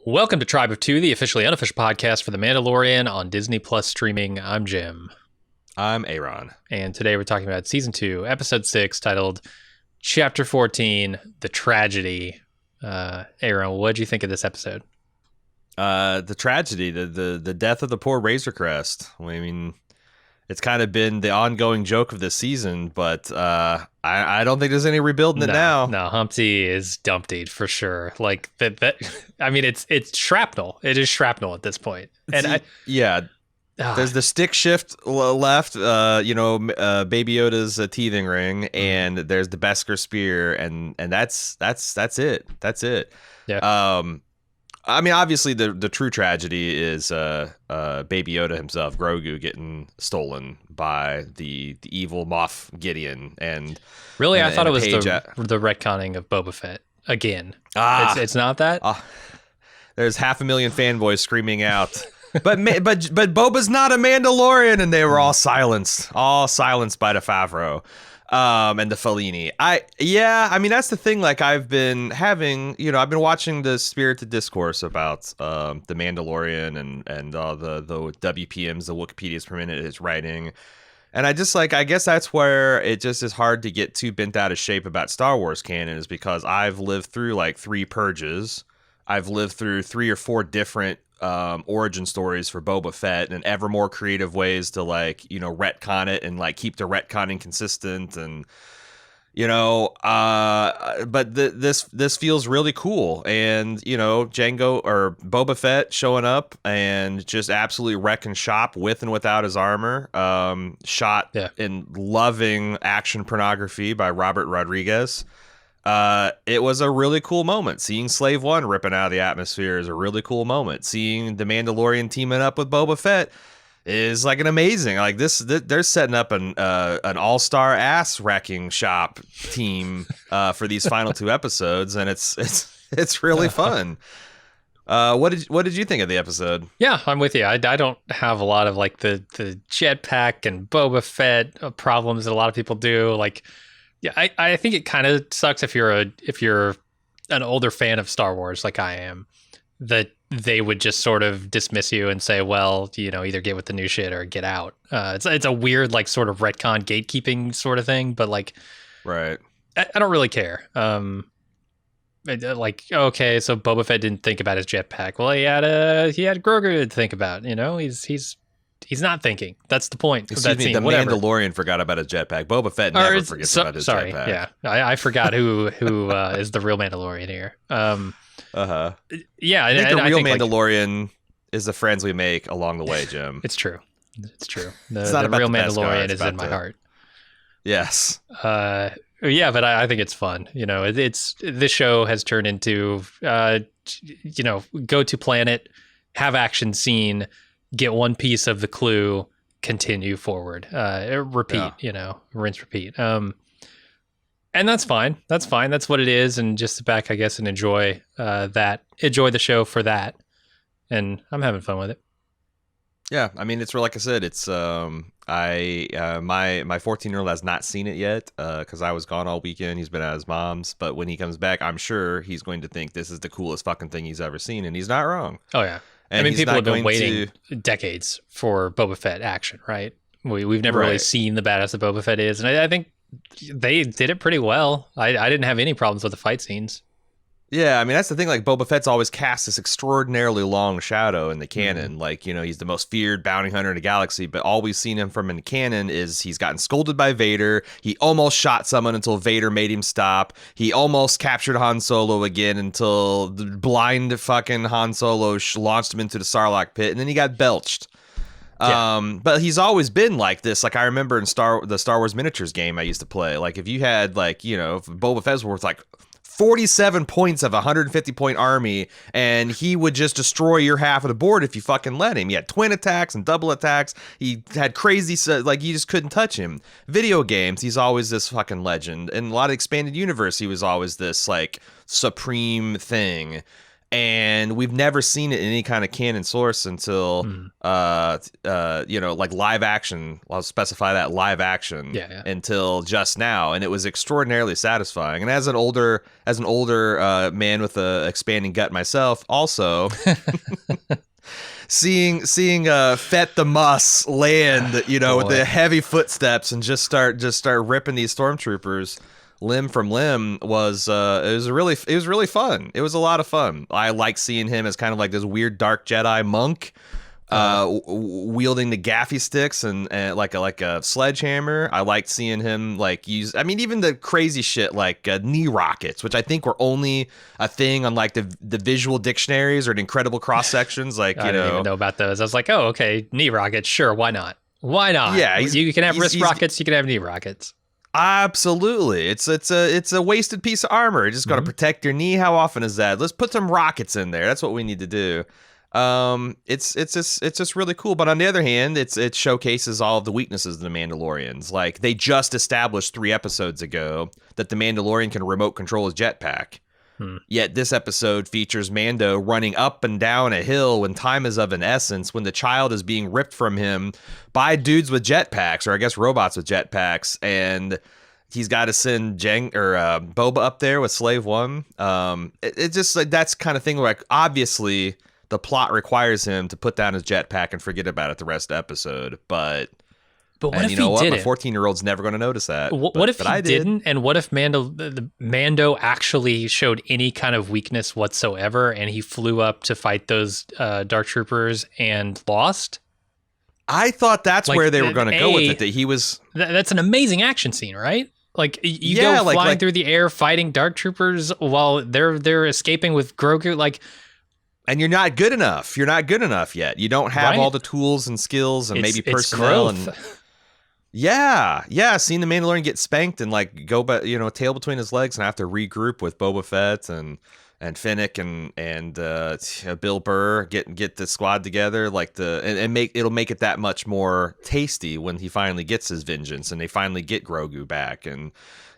Welcome to Tribe of Two, the officially unofficial podcast for The Mandalorian on Disney Plus streaming. I'm Jim. I'm Aaron. And today we're talking about Season 2, Episode 6, titled Chapter 14, The Tragedy. Aaron, what did you think of this episode? The tragedy, the death of the poor Razor Crest. I mean, it's kind of been the ongoing joke of this season, but I don't think there's any rebuilding it now. No, Humpty is dumptied for sure. Like that. I mean, it's shrapnel. It is shrapnel at this point. And there's the stick shift left. Baby Yoda's teething ring, and there's the Beskar spear, and that's it. That's it. Yeah. I mean, obviously, the true tragedy is Baby Yoda himself, Grogu, getting stolen by the evil Moff Gideon. And really, I thought it was the retconning of Boba Fett again. It's not that. There's 500,000 fanboys screaming out, but Boba's not a Mandalorian, and they were all silenced by the Favreau. And the Fellini. I mean, that's the thing. Like, I've been watching the spirited discourse about the Mandalorian and the WPMs, the Wikipedias per minute is writing. And I guess that's where it just is hard to get too bent out of shape about Star Wars canon, is because I've lived through like 3 purges. I've lived through 3 or 4 different origin stories for Boba Fett, and ever more creative ways to retcon it and keep the retconning consistent, and but this feels really cool. And Jango or Boba Fett showing up and just absolutely wrecking shop with and without his armor, shot in loving action pornography by Robert Rodriguez. It was a really cool moment. Seeing Slave One ripping out of the atmosphere is a really cool moment. Seeing the Mandalorian teaming up with Boba Fett is like an amazing, they're setting up an all-star ass wrecking shop team for these final 2 episodes, and it's really fun. What did you think of the episode? Yeah, I'm with you. I don't have a lot of the jetpack and Boba Fett problems that a lot of people do. Yeah, I think it kind of sucks if you're an older fan of Star Wars like I am, that they would just sort of dismiss you and say, well, either get with the new shit or get out. It's a weird sort of retcon gatekeeping sort of thing, but right. I don't really care. Okay, so Boba Fett didn't think about his jetpack. Well, he had Grogu to think about. He's not thinking. That's the point. Excuse me, the Mandalorian forgot about his jetpack. Boba Fett never forgets about his jetpack. Yeah, I forgot who is the real Mandalorian here. Yeah, I think the real Mandalorian is the friends we make along the way, Jim. It's true. The real Mandalorian is in my heart. Yes. Yeah, but I think it's fun. This show has turned into go to planet, have action scene, get one piece of the clue, continue forward, repeat, rinse, repeat. And that's fine. That's fine. That's what it is. And just sit back, I guess, and enjoy enjoy the show for that. And I'm having fun with it. Yeah. I mean, it's like I said, it's, my 14-year-old has not seen it yet, cause I was gone all weekend. He's been at his mom's, but when he comes back, I'm sure he's going to think this is the coolest fucking thing he's ever seen. And he's not wrong. Oh yeah. And people have been waiting decades for Boba Fett action, right? We've never really seen the badass that Boba Fett is, and I think they did it pretty well. I didn't have any problems with the fight scenes. Yeah, I mean, that's the thing. Boba Fett's always cast this extraordinarily long shadow in the canon. He's the most feared bounty hunter in the galaxy, but all we've seen him from in the canon is he's gotten scolded by Vader. He almost shot someone until Vader made him stop. He almost captured Han Solo again until the blind fucking Han Solo launched him into the Sarlacc pit, and then he got belched. Yeah. But he's always been like this. I remember in the Star Wars miniatures game I used to play. If you had if Boba Fett's worth 47 points of a 150-point army, and he would just destroy your half of the board if you fucking let him. He had twin attacks and double attacks. He had crazy, you just couldn't touch him. Video games, he's always this fucking legend. In a lot of expanded universe, he was always this supreme thing. and we've never seen it in any kind of canon source until like live action. I'll specify that live action until just now, and it was extraordinarily satisfying. And as an older man with a expanding gut myself, also seeing Fett the Muss land, with the heavy footsteps and just start ripping these stormtroopers limb from limb was really fun. It was a lot of fun. I like seeing him as kind of like this weird dark Jedi monk, wielding the gaffy sticks and like a sledgehammer. I liked seeing him like use. I mean, even the crazy shit like knee rockets, which I think were only a thing on like the visual dictionaries or the incredible cross sections. Like I didn't even know about those. I was like, oh, okay, knee rockets, sure, why not? Why not? Yeah, you can have wrist rockets, you can have knee rockets. Absolutely, it's a wasted piece of armor. It's just got to protect your knee. How often is that? Let's put some rockets in there. That's what we need to do. It's just really cool. But on the other hand, it showcases all of the weaknesses of the Mandalorians. Like they just established 3 episodes ago that the Mandalorian can remote control his jetpack. Yet this episode features Mando running up and down a hill when time is of an essence, when the child is being ripped from him by dudes with jetpacks, or I guess robots with jetpacks, and he's got to send Boba up there with Slave One. It's just like that's kind of thing where like obviously the plot requires him to put down his jetpack and forget about it the rest of the episode, but what if he didn't? My 14-year-old's never going to notice that. What if he didn't? And what if Mando actually showed any kind of weakness whatsoever, and he flew up to fight those Dark Troopers and lost? I thought that's where they were going to go with it. That he was. That's an amazing action scene, right? Like you go flying through the air, fighting Dark Troopers while they're escaping with Grogu, like. And you're not good enough. You're not good enough yet. You don't have all the tools and skills and maybe personnel and. Yeah, seeing the Mandalorian get spanked and like go, tail between his legs and have to regroup with Boba Fett and Fennec and Bill Burr get the squad together, like it'll make it that much more tasty when he finally gets his vengeance and they finally get Grogu back and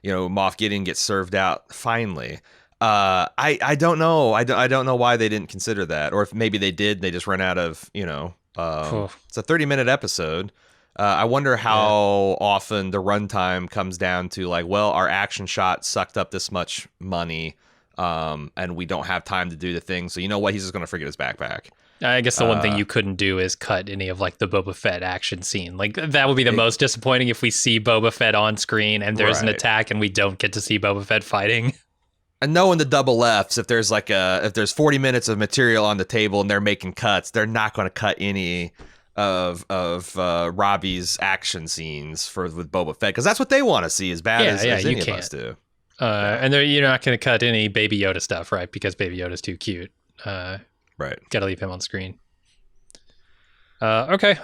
Moff Gideon gets served out finally. I don't know. I don't know why they didn't consider that, or if maybe they did, they just ran out of it's a 30-minute episode. I wonder how often the runtime comes down to like, well, our action shot sucked up this much money, and we don't have time to do the thing. So you know what? He's just going to forget his backpack. I guess the one thing you couldn't do is cut any of like the Boba Fett action scene. Like that would be the most disappointing if we see Boba Fett on screen and there's an attack and we don't get to see Boba Fett fighting. And knowing the double Fs, if there's 40 minutes of material on the table and they're making cuts, they're not going to cut any of Robbie's action scenes with Boba Fett, because that's what they want to see as bad as any of us do. And you're not going to cut any Baby Yoda stuff, right? Because Baby Yoda's too cute. Right. Got to leave him on screen. Okay.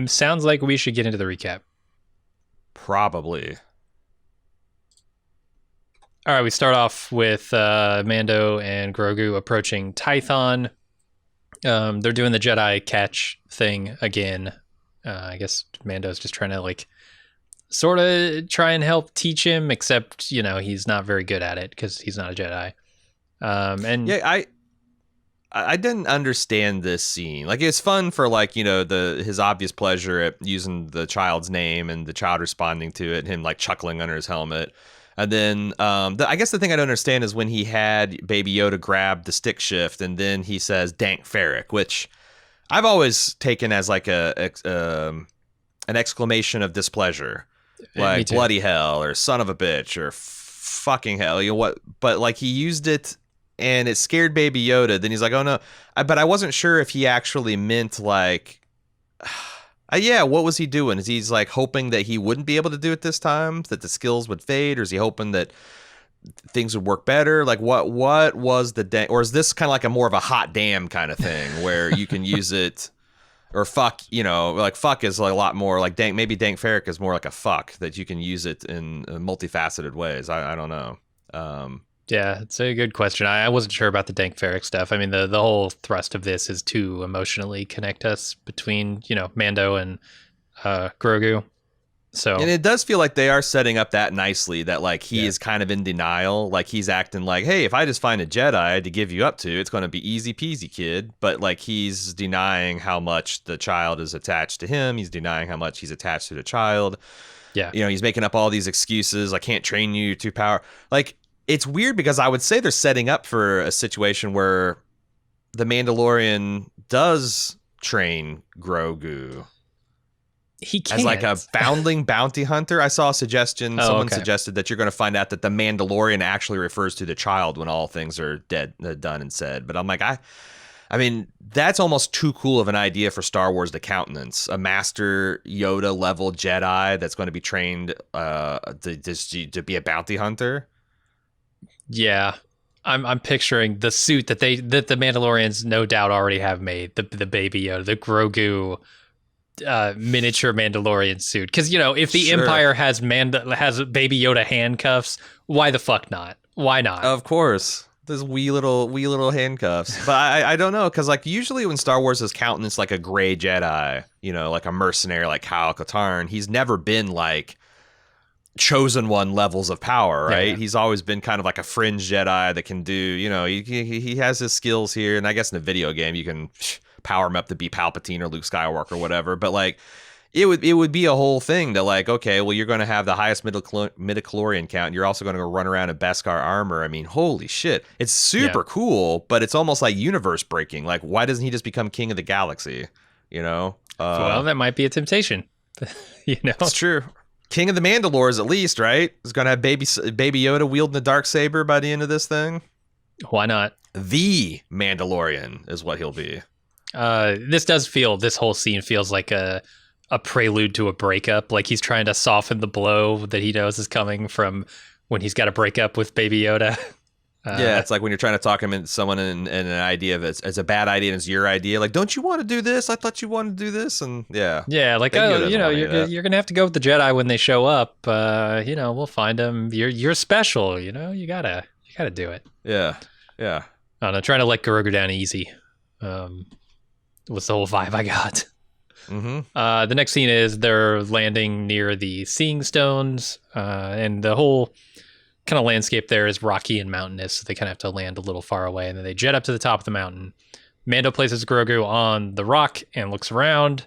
Sounds like we should get into the recap. Probably. All right, we start off with Mando and Grogu approaching Tython. They're doing the Jedi catch thing again. I guess Mando's just trying to like sort of try and help teach him, except he's not very good at it because he's not a Jedi. I didn't understand this scene. Like it's fun for like his obvious pleasure at using the child's name and the child responding to it, and him like chuckling under his helmet. And then I guess the thing I don't understand is when he had Baby Yoda grab the stick shift and then he says "Dank Ferric," which I've always taken as like an exclamation of displeasure, like bloody hell or son of a bitch or fucking hell. What? But like he used it and it scared Baby Yoda. Then he's like, "Oh no!" But I wasn't sure if he actually meant like. What was he doing? Is he's like hoping that he wouldn't be able to do it this time, that the skills would fade, or is he hoping that things would work better? Like what was the or is this kind of like a more of a hot damn kind of thing where you can use it, or fuck, like fuck is like a lot more like maybe Dank Ferric is more like a fuck that you can use it in multifaceted ways. I don't know. Yeah, it's a good question. I wasn't sure about the Dank Ferric stuff. I mean, the whole thrust of this is to emotionally connect us between, Mando and Grogu. So And it does feel like they are setting up that nicely, that like he yeah. is kind of in denial. Like he's acting like, hey, if I just find a Jedi to give you up to, it's going to be easy peasy, kid. But like he's denying how much the child is attached to him. He's denying how much he's attached to the child. Yeah. You know, he's making up all these excuses. I can't train you, you're too powerful. Like, it's weird because I would say they're setting up for a situation where the Mandalorian does train Grogu He can't. as like a foundling bounty hunter. I saw a suggestion. Someone okay. suggested that you're going to find out that the Mandalorian actually refers to the child when all things are done and said. But I'm like, I mean, that's almost too cool of an idea for Star Wars to countenance. A Master Yoda level Jedi that's going to be trained to be a bounty hunter. Yeah. I'm picturing the suit that the Mandalorians no doubt already have made, the Baby Yoda, the Grogu miniature Mandalorian suit. Because, you know, if the Empire has Baby Yoda handcuffs, why the fuck not? Why not? Of course. Those wee little handcuffs. But I don't know, because like usually when Star Wars has countenanced like a gray Jedi, you know, like a mercenary like Kyle Katarn, he's never been like chosen one levels of power, right? Yeah. He's always been kind of like a fringe Jedi that can do, you know, he has his skills here, and I guess in a video game you can power him up to be Palpatine or Luke Skywalker or whatever, but like it would be a whole thing to like, okay, well, you're going to have the highest midichlorian count, and you're also going to go run around in Beskar armor. I mean, holy shit. It's super cool, but it's almost like universe breaking. Like, why doesn't he just become king of the galaxy, you know? Well, that might be a temptation. You know? It's true. King of the Mandalores, at least, right? Is going to have baby Yoda wielding the Darksaber by the end of this thing. Why not? The Mandalorian is what he'll be. This whole scene feels like a prelude to a breakup. Like he's trying to soften the blow that he knows is coming from when he's got to break up with Baby Yoda. Yeah, it's like when you're trying to talk him into someone and an idea of it's a bad idea and it's your idea. Like, don't you want to do this? I thought you wanted to do this. And yeah, like, oh, you know, you're gonna have to go with the Jedi when they show up. You know, we'll find them. You're special. You know, you gotta do it. Yeah. I don't know, trying to let Grogu down easy. Was the whole vibe I got. Mm-hmm. The next scene is they're landing near the Seeing Stones, and the whole kind of landscape there is rocky and mountainous, so they kind of have to land a little far away, and then they jet up to the top of the mountain. Mando places Grogu on the rock and looks around,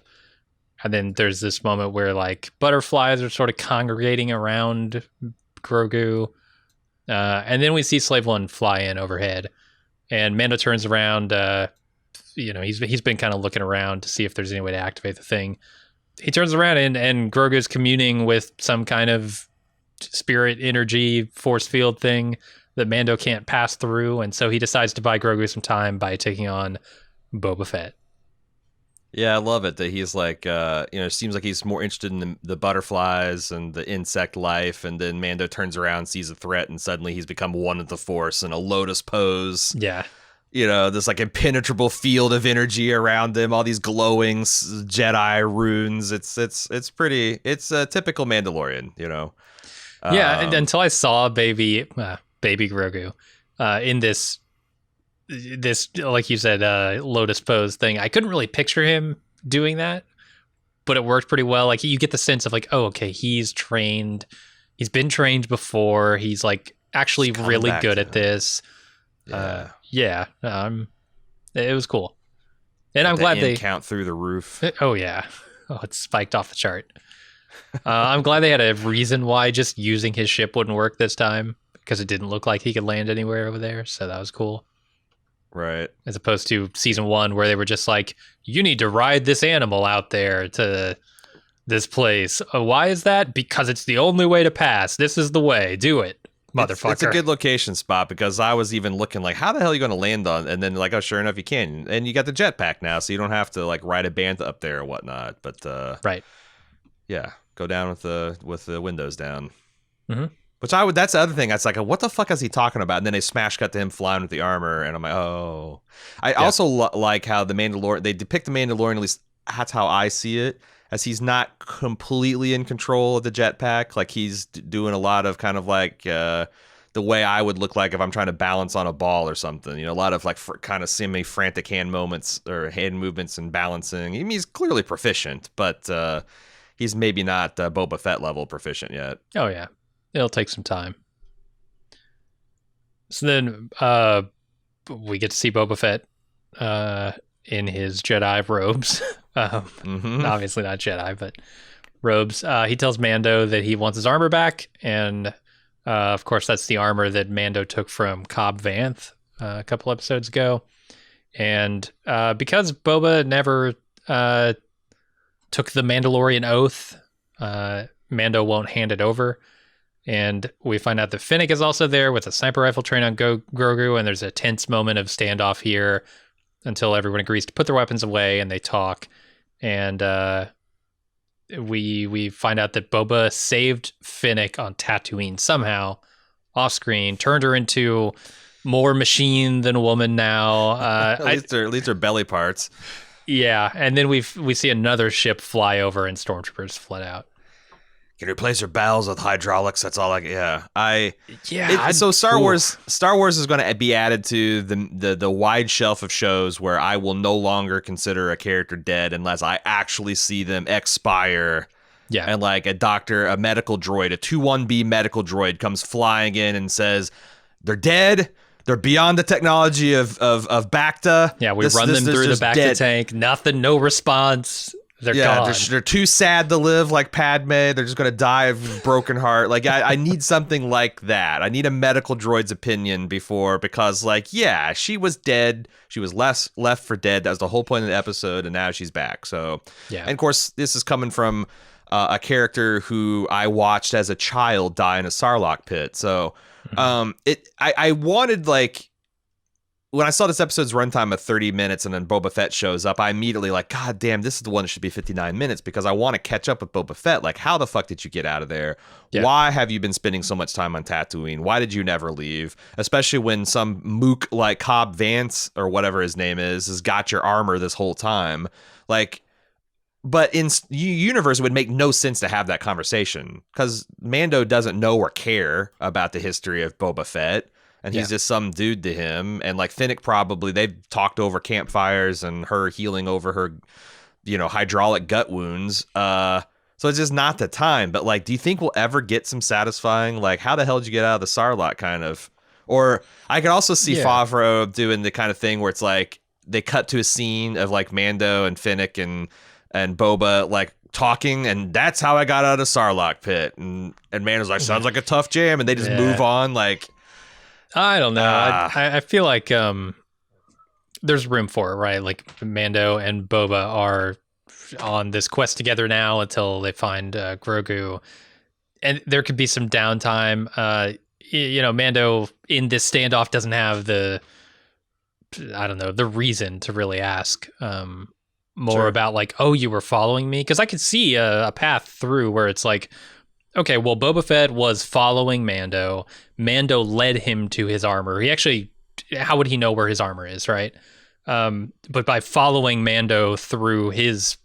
and then there's this moment where like butterflies are sort of congregating around Grogu, and then we see Slave One fly in overhead, and Mando turns around. You know, he's been kind of looking around to see if there's any way to activate the thing. He turns around and Grogu's communing with some kind of spirit energy force field thing that Mando can't pass through, and so he decides to buy Grogu some time by taking on Boba Fett. Yeah, I love it that he's like, you know, it seems like he's more interested in the butterflies and the insect life, and then Mando turns around, sees a threat, and suddenly he's become one with the Force in a lotus pose. Yeah. You know, this like impenetrable field of energy around him, all these glowing Jedi runes. It's a typical Mandalorian, you know. Yeah, until I saw baby Grogu in this like you said lotus pose thing, I couldn't really picture him doing that, but it worked pretty well. Like you get the sense of like, oh, okay, he's been trained before. He's like actually really good at this. Yeah. It was cool, and I'm glad they count through the roof. Oh yeah, it spiked off the chart. I'm glad they had a reason why just using his ship wouldn't work this time, because it didn't look like he could land anywhere over there. So that was cool, right? As opposed to season 1 where they were just like, you need to ride this animal out there to this place. Why is that? Because it's the only way to pass. This is the way. Do it. Motherfucker. It's a good location spot, because I was even looking like, how the hell are you going to land on? And then like, oh, sure enough, you can. And you got the jetpack now, so you don't have to like ride a band up there or whatnot. But right, yeah, go down with the windows down. Mm-hmm. Which that's the other thing. It's like, what the fuck is he talking about? And then they smash cut to him flying with the armor, and I'm like, oh. I also like how the Mandalorian, they depict the Mandalorian, at least that's how I see it, as he's not completely in control of the jetpack. Like he's doing a lot of kind of like the way I would look like if I'm trying to balance on a ball or something. You know, a lot of like kind of semi-frantic hand movements and balancing. I mean, he's clearly proficient, but he's maybe not Boba Fett level proficient yet. Oh yeah, it'll take some time. So then we get to see Boba Fett in his Jedi robes. Obviously not Jedi, but robes. He tells Mando that he wants his armor back, and of course that's the armor that Mando took from Cobb Vanth a couple episodes ago. And because Boba never took the Mandalorian oath, Mando won't hand it over. And we find out that Finnick is also there with a sniper rifle trained on Grogu, and there's a tense moment of standoff here until everyone agrees to put their weapons away and they talk. And we find out that Boba saved Finnick on Tatooine somehow, off screen, turned her into more machine than woman now. At least her belly parts. Yeah, and then we see another ship fly over and stormtroopers flood out. Can replace her bowels with hydraulics. That's all So Star Wars is going to be added to the wide shelf of shows where I will no longer consider a character dead unless I actually see them expire. Yeah. And like a medical droid, a 21B medical droid comes flying in and says, they're dead. They're beyond the technology of Bacta. Yeah, we run them through the Bacta tank. Nothing, no response. They're gone. They're too sad to live like Padme. They're just going to die of broken heart. Like, I need something like that. I need a medical droid's opinion because, like, yeah, she was dead. She was left for dead. That was the whole point of the episode, and now she's back. So, yeah. And, of course, this is coming from a character who I watched as a child die in a Sarlacc pit. So, I wanted, like, when I saw this episode's runtime of 30 minutes and then Boba Fett shows up, I immediately like, God damn, this is the one that should be 59 minutes because I want to catch up with Boba Fett. Like, how the fuck did you get out of there? Yeah. Why have you been spending so much time on Tatooine? Why did you never leave? Especially when some mook like Cobb Vanth or whatever his name has got your armor this whole time. Like, but in universe, it would make no sense to have that conversation because Mando doesn't know or care about the history of Boba Fett. And he's just some dude to him. And like Finnick probably, they've talked over campfires and her healing over her, hydraulic gut wounds. So it's just not the time. But like, do you think we'll ever get some satisfying, like, how the hell did you get out of the Sarlacc kind of? Or I could also see Favreau doing the kind of thing where it's like, they cut to a scene of like Mando and Finnick and Boba like talking, and that's how I got out of Sarlacc pit. And Mando's like, sounds like a tough jam. And they just move on like. I don't know. I feel like there's room for it, right? Like Mando and Boba are on this quest together now until they find Grogu, and there could be some downtime. Mando in this standoff doesn't have the reason to really ask more about like, oh, you were following me, because I could see a path through where it's like, okay, well, Boba Fett was following Mando. Mando led him to his armor. He actually, how would he know where his armor is, right? But by following Mando through his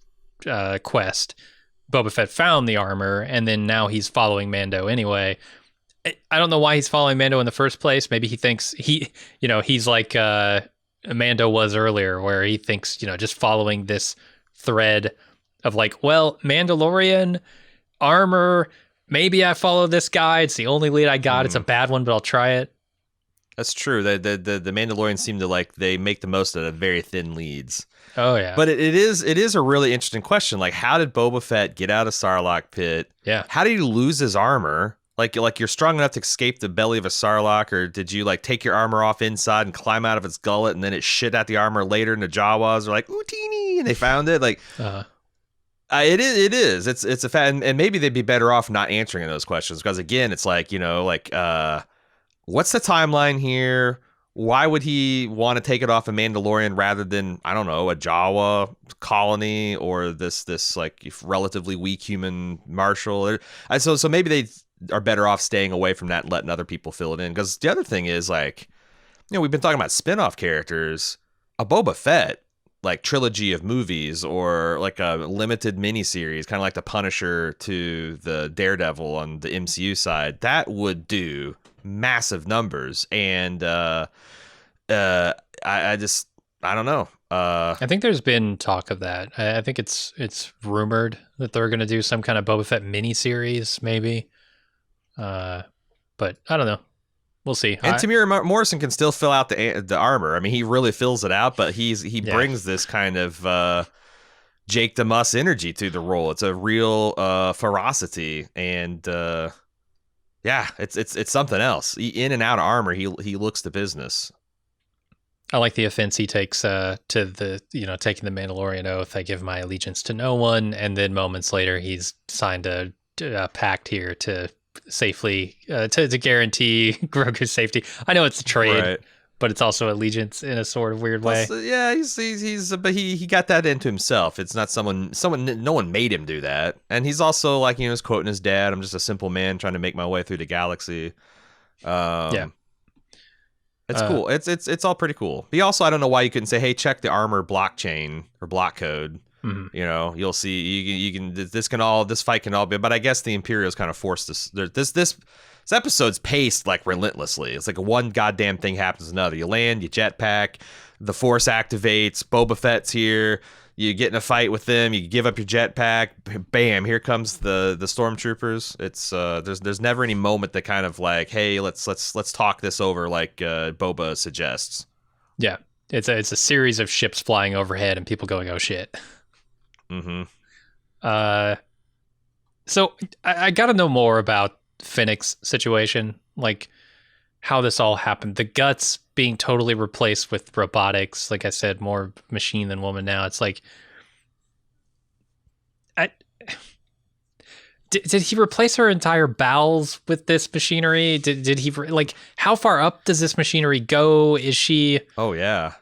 quest, Boba Fett found the armor, and then now he's following Mando anyway. I don't know why he's following Mando in the first place. Maybe he thinks he's like Mando was earlier, where he thinks, just following this thread of like, well, Mandalorian armor. Maybe I follow this guy. It's the only lead I got. It's a bad one, but I'll try it. That's true. The Mandalorians seem to like, they make the most of the very thin leads. Oh yeah. But it is a really interesting question. Like, how did Boba Fett get out of Sarlacc pit? Yeah. How did he lose his armor? Like you're strong enough to escape the belly of a Sarlacc, or did you like take your armor off inside and climb out of its gullet, and then it shit out the armor later, and the Jawas are like, ooh, teeny, and they found it? Like, it is. It's a fact, and maybe they'd be better off not answering those questions because again, it's like, what's the timeline here? Why would he want to take it off a Mandalorian rather than, I don't know, a Jawa colony or this like relatively weak human marshal? So maybe they are better off staying away from that and letting other people fill it in. Because the other thing is like, we've been talking about spin-off characters. A Boba Fett like trilogy of movies or like a limited miniseries, kind of like the Punisher to the Daredevil on the MCU side, that would do massive numbers. And I don't know. I think there's been talk of that. I think it's rumored that they're going to do some kind of Boba Fett miniseries, maybe. But I don't know. We'll see. And Tamir Morrison can still fill out the armor. I mean, he really fills it out, but he brings this kind of Jake the Muss energy to the role. It's a real ferocity, and it's something else. In and out of armor, he looks the business. I like the offense he takes to the, taking the Mandalorian oath. I give my allegiance to no one, and then moments later, he's signed a pact here to safely to guarantee Grogu's safety. I know it's a trade, right, but it's also allegiance in a sort of weird way. Yeah, but he got that into himself. It's not someone. No one made him do that, and he's also like, he's quoting his dad. I'm just a simple man trying to make my way through the galaxy. Yeah. It's cool. It's all pretty cool. He also, I don't know why you couldn't say, hey, check the armor blockchain or block code. Mm-hmm. You'll see. You can. This fight can all be. But I guess the Imperials kind of forced this. This episode's paced like relentlessly. It's like one goddamn thing happens to another. You land, you jetpack, the Force activates. Boba Fett's here. You get in a fight with them. You give up your jetpack. Bam! Here comes the stormtroopers. It's there's never any moment that kind of like, hey, let's talk this over, like Boba suggests. Yeah, it's a series of ships flying overhead and people going, oh shit. Mm-hmm. So I got to know more about Fennec's situation, like how this all happened. The guts being totally replaced with robotics. Like I said, more machine than woman now. It's like, did he replace her entire bowels with this machinery? Did he, like, how far up does this machinery go? Is she? Oh yeah.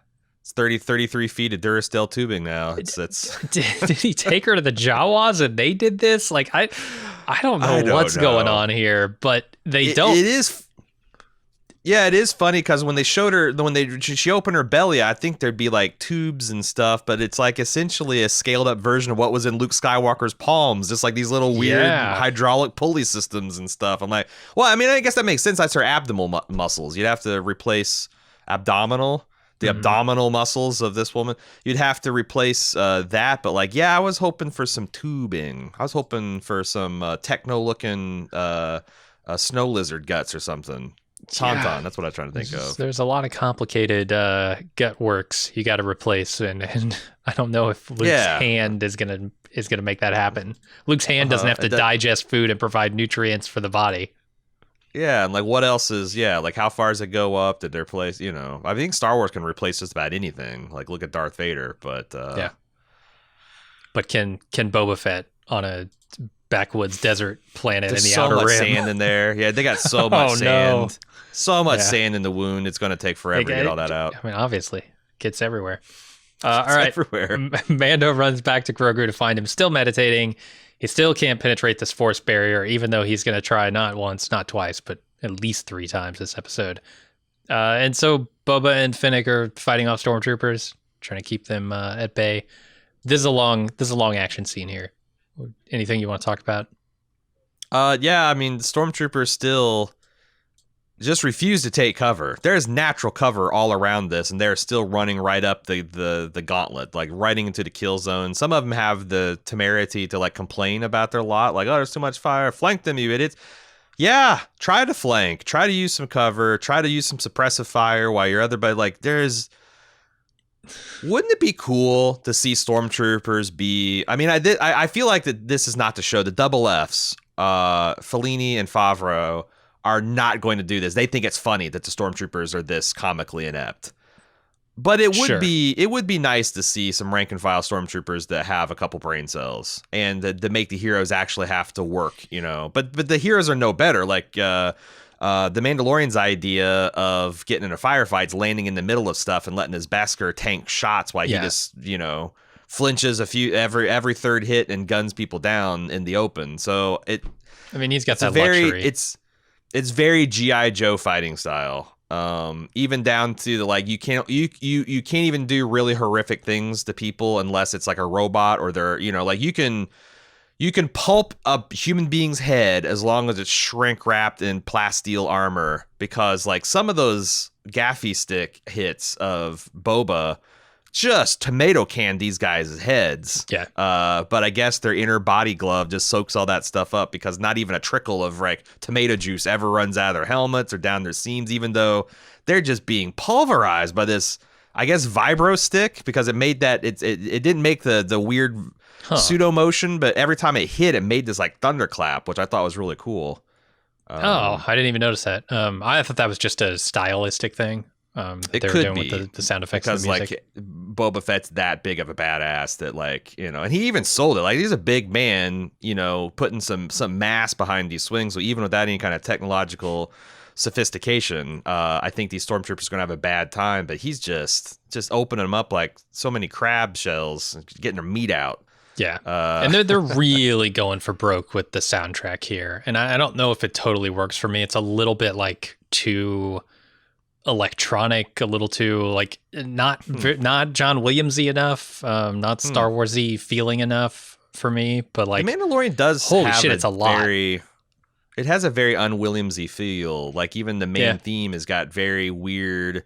It's 33 feet of Duracell tubing now. Did he take her to the Jawas and they did this? Like, I don't know what's going on here, but don't. It is. Yeah, it is funny because when they showed her, she opened her belly, I think there'd be like tubes and stuff, but it's like essentially a scaled up version of what was in Luke Skywalker's palms, just like these little weird hydraulic pulley systems and stuff. I'm like, well, I mean, I guess that makes sense. That's her abdominal muscles. You'd have to replace the abdominal muscles of this woman. You'd have to replace that, but like, yeah, I was hoping for some tubing. I was hoping for some techno-looking snow lizard guts or something. Tauntaun, that's what I'm trying to think of. There's a lot of complicated gut works you got to replace, and I don't know if Luke's hand is gonna make that happen. Luke's hand doesn't have to digest food and provide nutrients for the body. Yeah, and like what else is like how far does it go up? Did they replace? I think Star Wars can replace just about anything. Like look at Darth Vader, but yeah. But can Boba Fett on a backwoods desert planet in the outer rim? There's so much sand in there. Yeah, they got so much sand. No. So much sand in the wound. It's going to take forever to get all that out. I mean, obviously, gets everywhere. All right, everywhere. Mando runs back to Grogu to find him still meditating. He still can't penetrate this force barrier, even though he's going to try not once, not twice, but at least 3 times this episode. And so Boba and Fennec are fighting off stormtroopers, trying to keep them at bay. This is a long action scene here. Anything you want to talk about? Yeah, I mean, the stormtroopers still just refuse to take cover. There's natural cover all around this, and they're still running right up the gauntlet, like riding into the kill zone. Some of them have the temerity to like complain about their lot, like, oh, there's too much fire. Flank them, you idiots. Yeah, try to flank. Try to use some cover. Try to use some suppressive fire while your other, but like there's... Wouldn't it be cool to see stormtroopers be? I mean, I feel like that this is not to show the double Fs. Fellini and Favreau are not going to do this. They think it's funny that the stormtroopers are this comically inept. But it would be nice to see some rank and file stormtroopers that have a couple brain cells and to make the heroes actually have to work. But the heroes are no better. Like the Mandalorian's idea of getting in a firefight, landing in the middle of stuff and letting his Beskar tank shots while he just, flinches every third hit and guns people down in the open. So he's got that luxury. It's very G.I. Joe fighting style. Even down to the like you can't even do really horrific things to people unless it's like a robot or they're like you can pulp a human being's head as long as it's shrink wrapped in plasteel armor, because like some of those gaffy stick hits of Boba just tomato can these guys' heads. Yeah. But I guess their inner body glove just soaks all that stuff up, because not even a trickle of like tomato juice ever runs out of their helmets or down their seams, even though they're just being pulverized by this, I guess, vibro stick, because it made that it didn't make the weird pseudo motion, but every time it hit, it made this like thunderclap, which I thought was really cool. I didn't even notice that. I thought that was just a stylistic thing. That it they were could doing be with the sound effects because and the music. like Boba Fett's that big of a badass that, like, you know, and he even sold it. Like, he's a big man, you know, putting some mass behind these swings. So even without any kind of technological sophistication, I think these stormtroopers are gonna have a bad time. But he's just opening them up like so many crab shells, getting their meat out. Yeah, and they're really going for broke with the soundtrack here, and I don't know if it totally works for me. It's a little bit like too electronic, a little too like not John Williamsy enough, not Star Warsy feeling enough for me. But like, The Mandalorian does holy have shit, it's a lot. It has a very un-Williamsy feel. Like, even the main theme has got very weird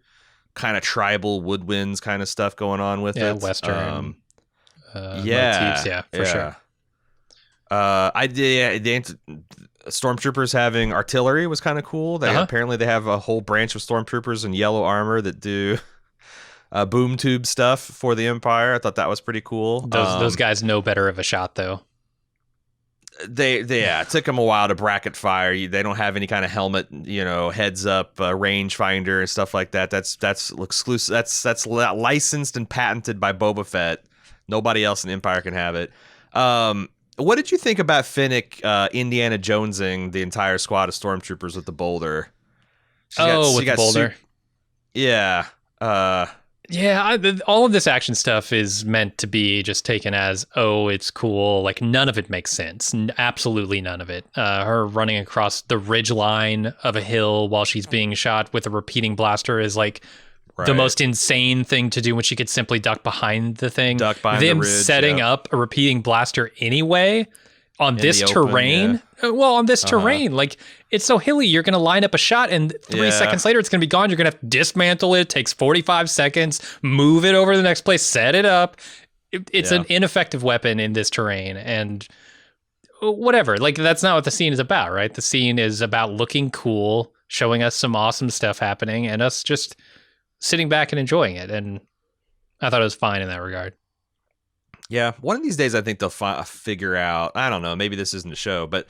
kind of tribal woodwinds kind of stuff going on with it. Western. Motifs, for sure. The stormtroopers having artillery was kind of cool. Apparently they have a whole branch of stormtroopers in yellow armor that do boom tube stuff for the Empire. I thought that was pretty cool. Those guys know better of a shot, though. It took them a while to bracket fire. They don't have any kind of helmet, you know, heads up range finder and stuff like that. That's exclusive. That's licensed and patented by Boba Fett. Nobody else in Empire can have it. What did you think about Finnick Indiana Jonesing the entire squad of stormtroopers with the boulder? With the boulder. All of this action stuff is meant to be just taken as, oh, it's cool. Like, none of it makes sense. Absolutely none of it. Her running across the ridge line of a hill while she's being shot with a repeating blaster is like the most insane thing to do when she could simply duck behind the thing. Them setting up a repeating blaster anyway on this terrain. Terrain, like, it's so hilly, you're going to line up a shot and 3 seconds later it's going to be gone. You're going to have to dismantle it. It takes 45 seconds, move it over to the next place, set it up. It's an ineffective weapon in this terrain, and whatever. Like, that's not what the scene is about, right? The scene is about looking cool, showing us some awesome stuff happening, and us just sitting back and enjoying it. And I thought it was fine in that regard. Yeah, one of these days I think they'll figure out, I don't know, maybe this isn't a show, but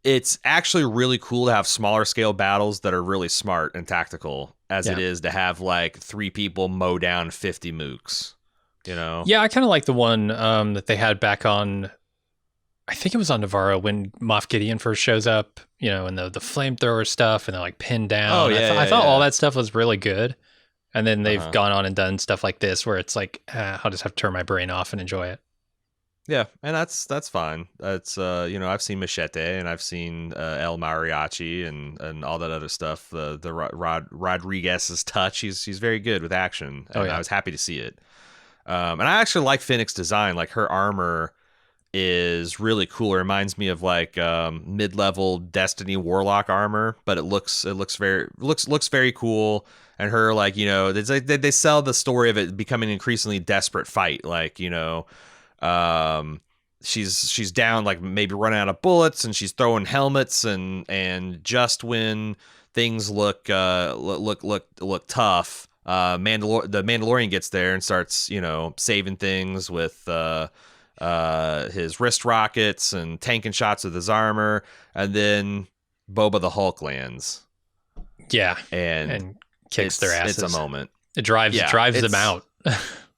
it's actually really cool to have smaller scale battles that are really smart and tactical, as it is to have like 3 people mow down 50 mooks, you know? Yeah, I kind of like the one that they had back on, I think it was on Navarro, when Moff Gideon first shows up, you know, and the flamethrower stuff, and they're like pinned down. I thought all that stuff was really good. And then they've gone on and done stuff like this where it's like, I'll just have to turn my brain off and enjoy it. Yeah, and that's fine. That's you know, I've seen Machete and I've seen El Mariachi and all that other stuff. The Rodriguez's touch. He's very good with action, and I was happy to see it. And I actually like Finnick's design. Like, her armor is really cool. It reminds me of like mid-level Destiny Warlock armor, but it looks very cool. And her, like, you know, they sell the story of it becoming an increasingly desperate fight. Like, you know, she's down, like, maybe running out of bullets, and she's throwing helmets, and just when things look tough, the Mandalorian gets there and starts, you know, saving things with his wrist rockets and tanking shots with his armor, and then Boba the Hulk lands. Yeah, and kicks their asses. It's a moment. It drives them out.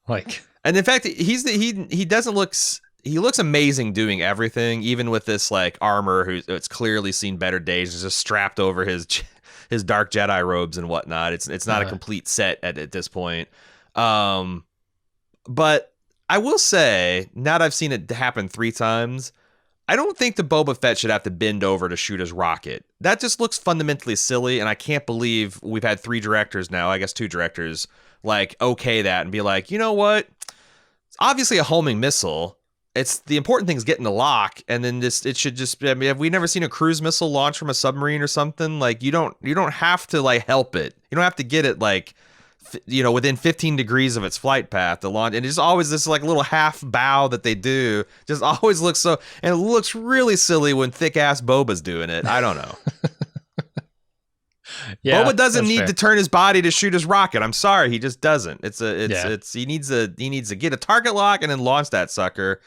Like, and in fact, he looks amazing doing everything, even with this like armor. It's clearly seen better days. He's just strapped over his dark Jedi robes and whatnot. It's not a complete set at this point. But I will say, now that I've seen it happen 3 times, I don't think the Boba Fett should have to bend over to shoot his rocket. That just looks fundamentally silly, and I can't believe we've had 3 directors now, I guess 2 directors, like, okay that and be like, you know what? It's obviously a homing missile. It's the important thing is getting the lock, and then it should just, I mean, have we never seen a cruise missile launch from a submarine or something? Like, you don't have to like help it. You don't have to get it like within 15 degrees of its flight path, the launch, and it's always this like little half bow that they do. Just always looks so, and it looks really silly when thick ass Boba's doing it. I don't know. Yeah, Boba doesn't need to turn his body to shoot his rocket. I'm sorry, he just doesn't. He needs to get a target lock and then launch that sucker,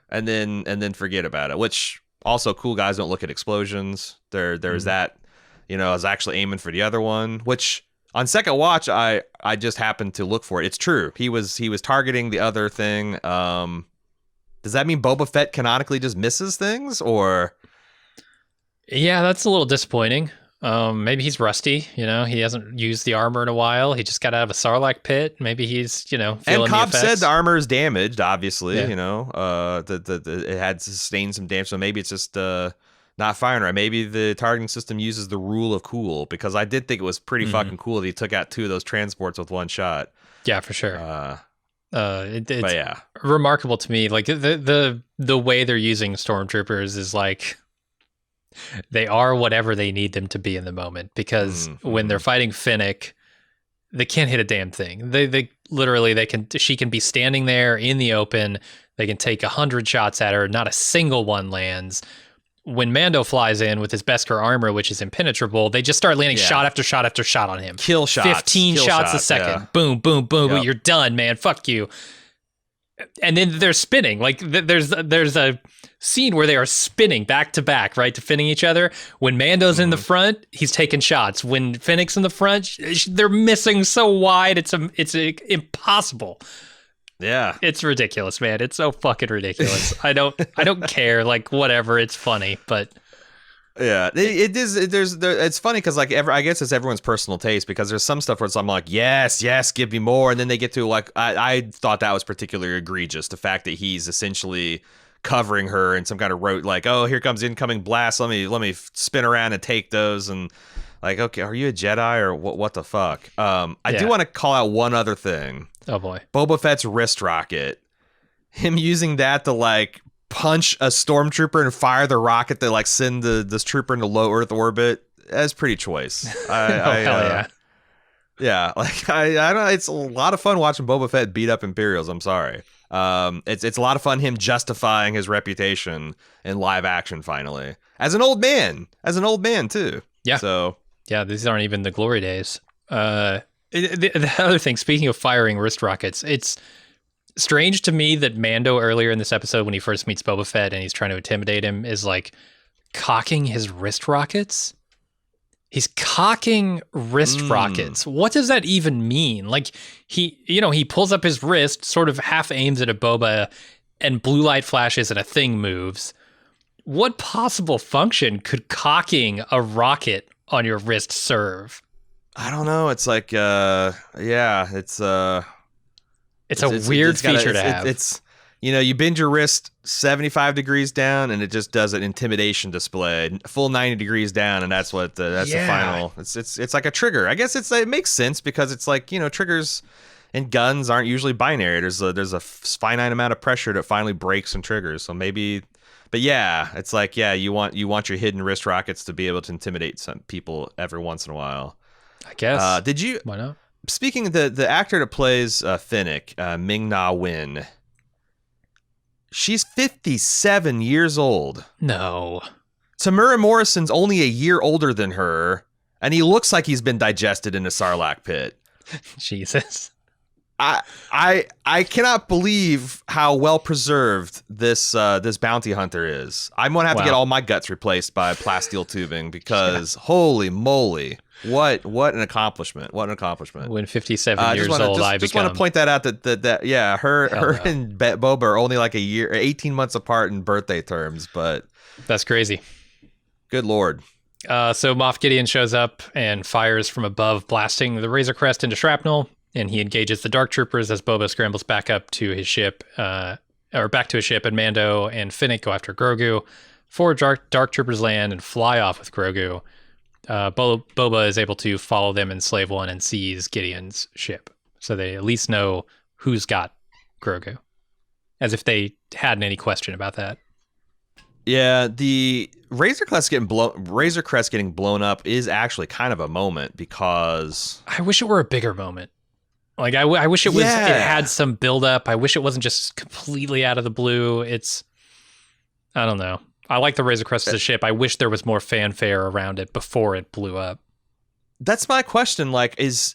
and then forget about it. Which also, cool guys don't look at explosions. There's that. I was actually aiming for the other one, which on second watch I just happened to look for it. It's true. He was targeting the other thing. Does that mean Boba Fett canonically just misses things, or? Yeah, that's a little disappointing. Maybe he's rusty, he hasn't used the armor in a while. He just got out of a Sarlacc pit. Maybe he's, feeling and Cobb the effects. said the armor is damaged, obviously, it had sustained some damage. So maybe it's just not firing right. Maybe the targeting system uses the rule of cool, because I did think it was pretty fucking cool that he took out 2 of those transports with one shot. Yeah, for sure. It's remarkable to me. Like the way they're using stormtroopers is like, they are whatever they need them to be in the moment, because when they're fighting Finnick, they can't hit a damn thing. They literally, she can be standing there in the open. They can take 100 shots at her. Not a single one lands. When Mando flies in with his Beskar armor, which is impenetrable, they just start landing shot after shot after shot on him. Kill shots. 15 shots a second. Yeah. Boom, boom, boom. Yep. You're done, man. Fuck you. And then they're spinning. Like there's a scene where they are spinning back to back, right, defending each other. When Mando's in the front, he's taking shots. When Finnick's in the front, they're missing so wide, it's impossible. Yeah, it's ridiculous, man. It's so fucking ridiculous. I don't care. Like, whatever, it's funny, but. Yeah, it is. It's funny because I guess it's everyone's personal taste, because there's some stuff where I'm like, yes, give me more, and then they get to like, I thought that was particularly egregious. The fact that he's essentially covering her in some kind of road, like, oh, here comes incoming blast. Let me spin around and take those, and like, okay, are you a Jedi or what the fuck? I do want to call out one other thing. Oh boy, Boba Fett's wrist rocket, him using that to like punch a stormtrooper and fire the rocket that like send this trooper into low Earth orbit. That's pretty choice. Hell yeah. Yeah, like I don't know, it's a lot of fun watching Boba Fett beat up Imperials. I'm sorry. It's a lot of fun him justifying his reputation in live action finally. As an old man too. Yeah. So yeah, these aren't even the glory days. The other thing, speaking of firing wrist rockets, it's strange to me that Mando earlier in this episode, when he first meets Boba Fett and he's trying to intimidate him, is like cocking his wrist rockets. He's cocking wrist rockets. What does that even mean? Like he pulls up his wrist, sort of half aims at a Boba, and blue light flashes and a thing moves. What possible function could cocking a rocket on your wrist serve? I don't know. It's like, it's a weird feature to have. It's you bend your wrist 75 degrees down, and it just does an intimidation display, full 90 degrees down, and that's the final. It's like a trigger. I guess it makes sense, because it's like, triggers and guns aren't usually binary. There's a finite amount of pressure that finally breaks and triggers. So maybe, but yeah, it's like, yeah, you want your hidden wrist rockets to be able to intimidate some people every once in a while. I guess. Did you? Why not? Speaking of the actor that plays Finnick, Ming-Na Wen, she's 57 years old. No. Tamura Morrison's only a year older than her, and he looks like he's been digested in a Sarlacc pit. Jesus. I cannot believe how well preserved this bounty hunter is. I'm gonna have to get all my guts replaced by plasteel tubing, because holy moly. What an accomplishment! What an accomplishment! When 57 years old, I just want to point that out. That her and Boba are only like a year, 18 months apart in birthday terms. But that's crazy. Good lord. So Moff Gideon shows up and fires from above, blasting the Razor Crest into shrapnel, and he engages the Dark Troopers as Boba scrambles back up to his ship, and Mando and Finnick go after Grogu. 4 Dark Troopers land and fly off with Grogu. Boba is able to follow them in Slave One and seize Gideon's ship, so they at least know who's got Grogu, as if they hadn't any question about that. Yeah, the Razor Crest getting blown up is actually kind of a moment, because I wish it were a bigger moment. Like I wish it was. Yeah. It had some build up. I wish it wasn't just completely out of the blue. I don't know. I like the Razor Crest as a ship. I wish there was more fanfare around it before it blew up. That's my question. Like, is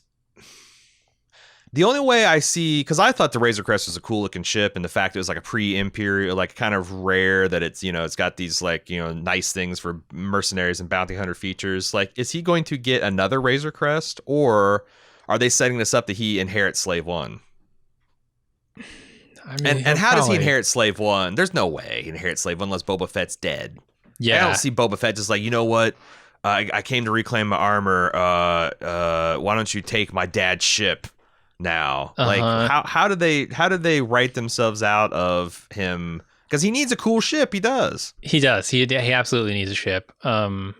the only way I see, because I thought the Razor Crest was a cool looking ship, and the fact it was like a pre-Imperial, like kind of rare that it's, it's got these like, nice things for mercenaries and bounty hunter features. Like, is he going to get another Razor Crest, or are they setting this up that he inherits Slave One? I mean, and how does he inherit Slave One? There's no way he inherits Slave One unless Boba Fett's dead. Yeah. I don't see Boba Fett just like, you know what? I came to reclaim my armor. Why don't you take my dad's ship now? Like, how did they write themselves out of him? Because he needs a cool ship. He does. He does. He absolutely needs a ship. And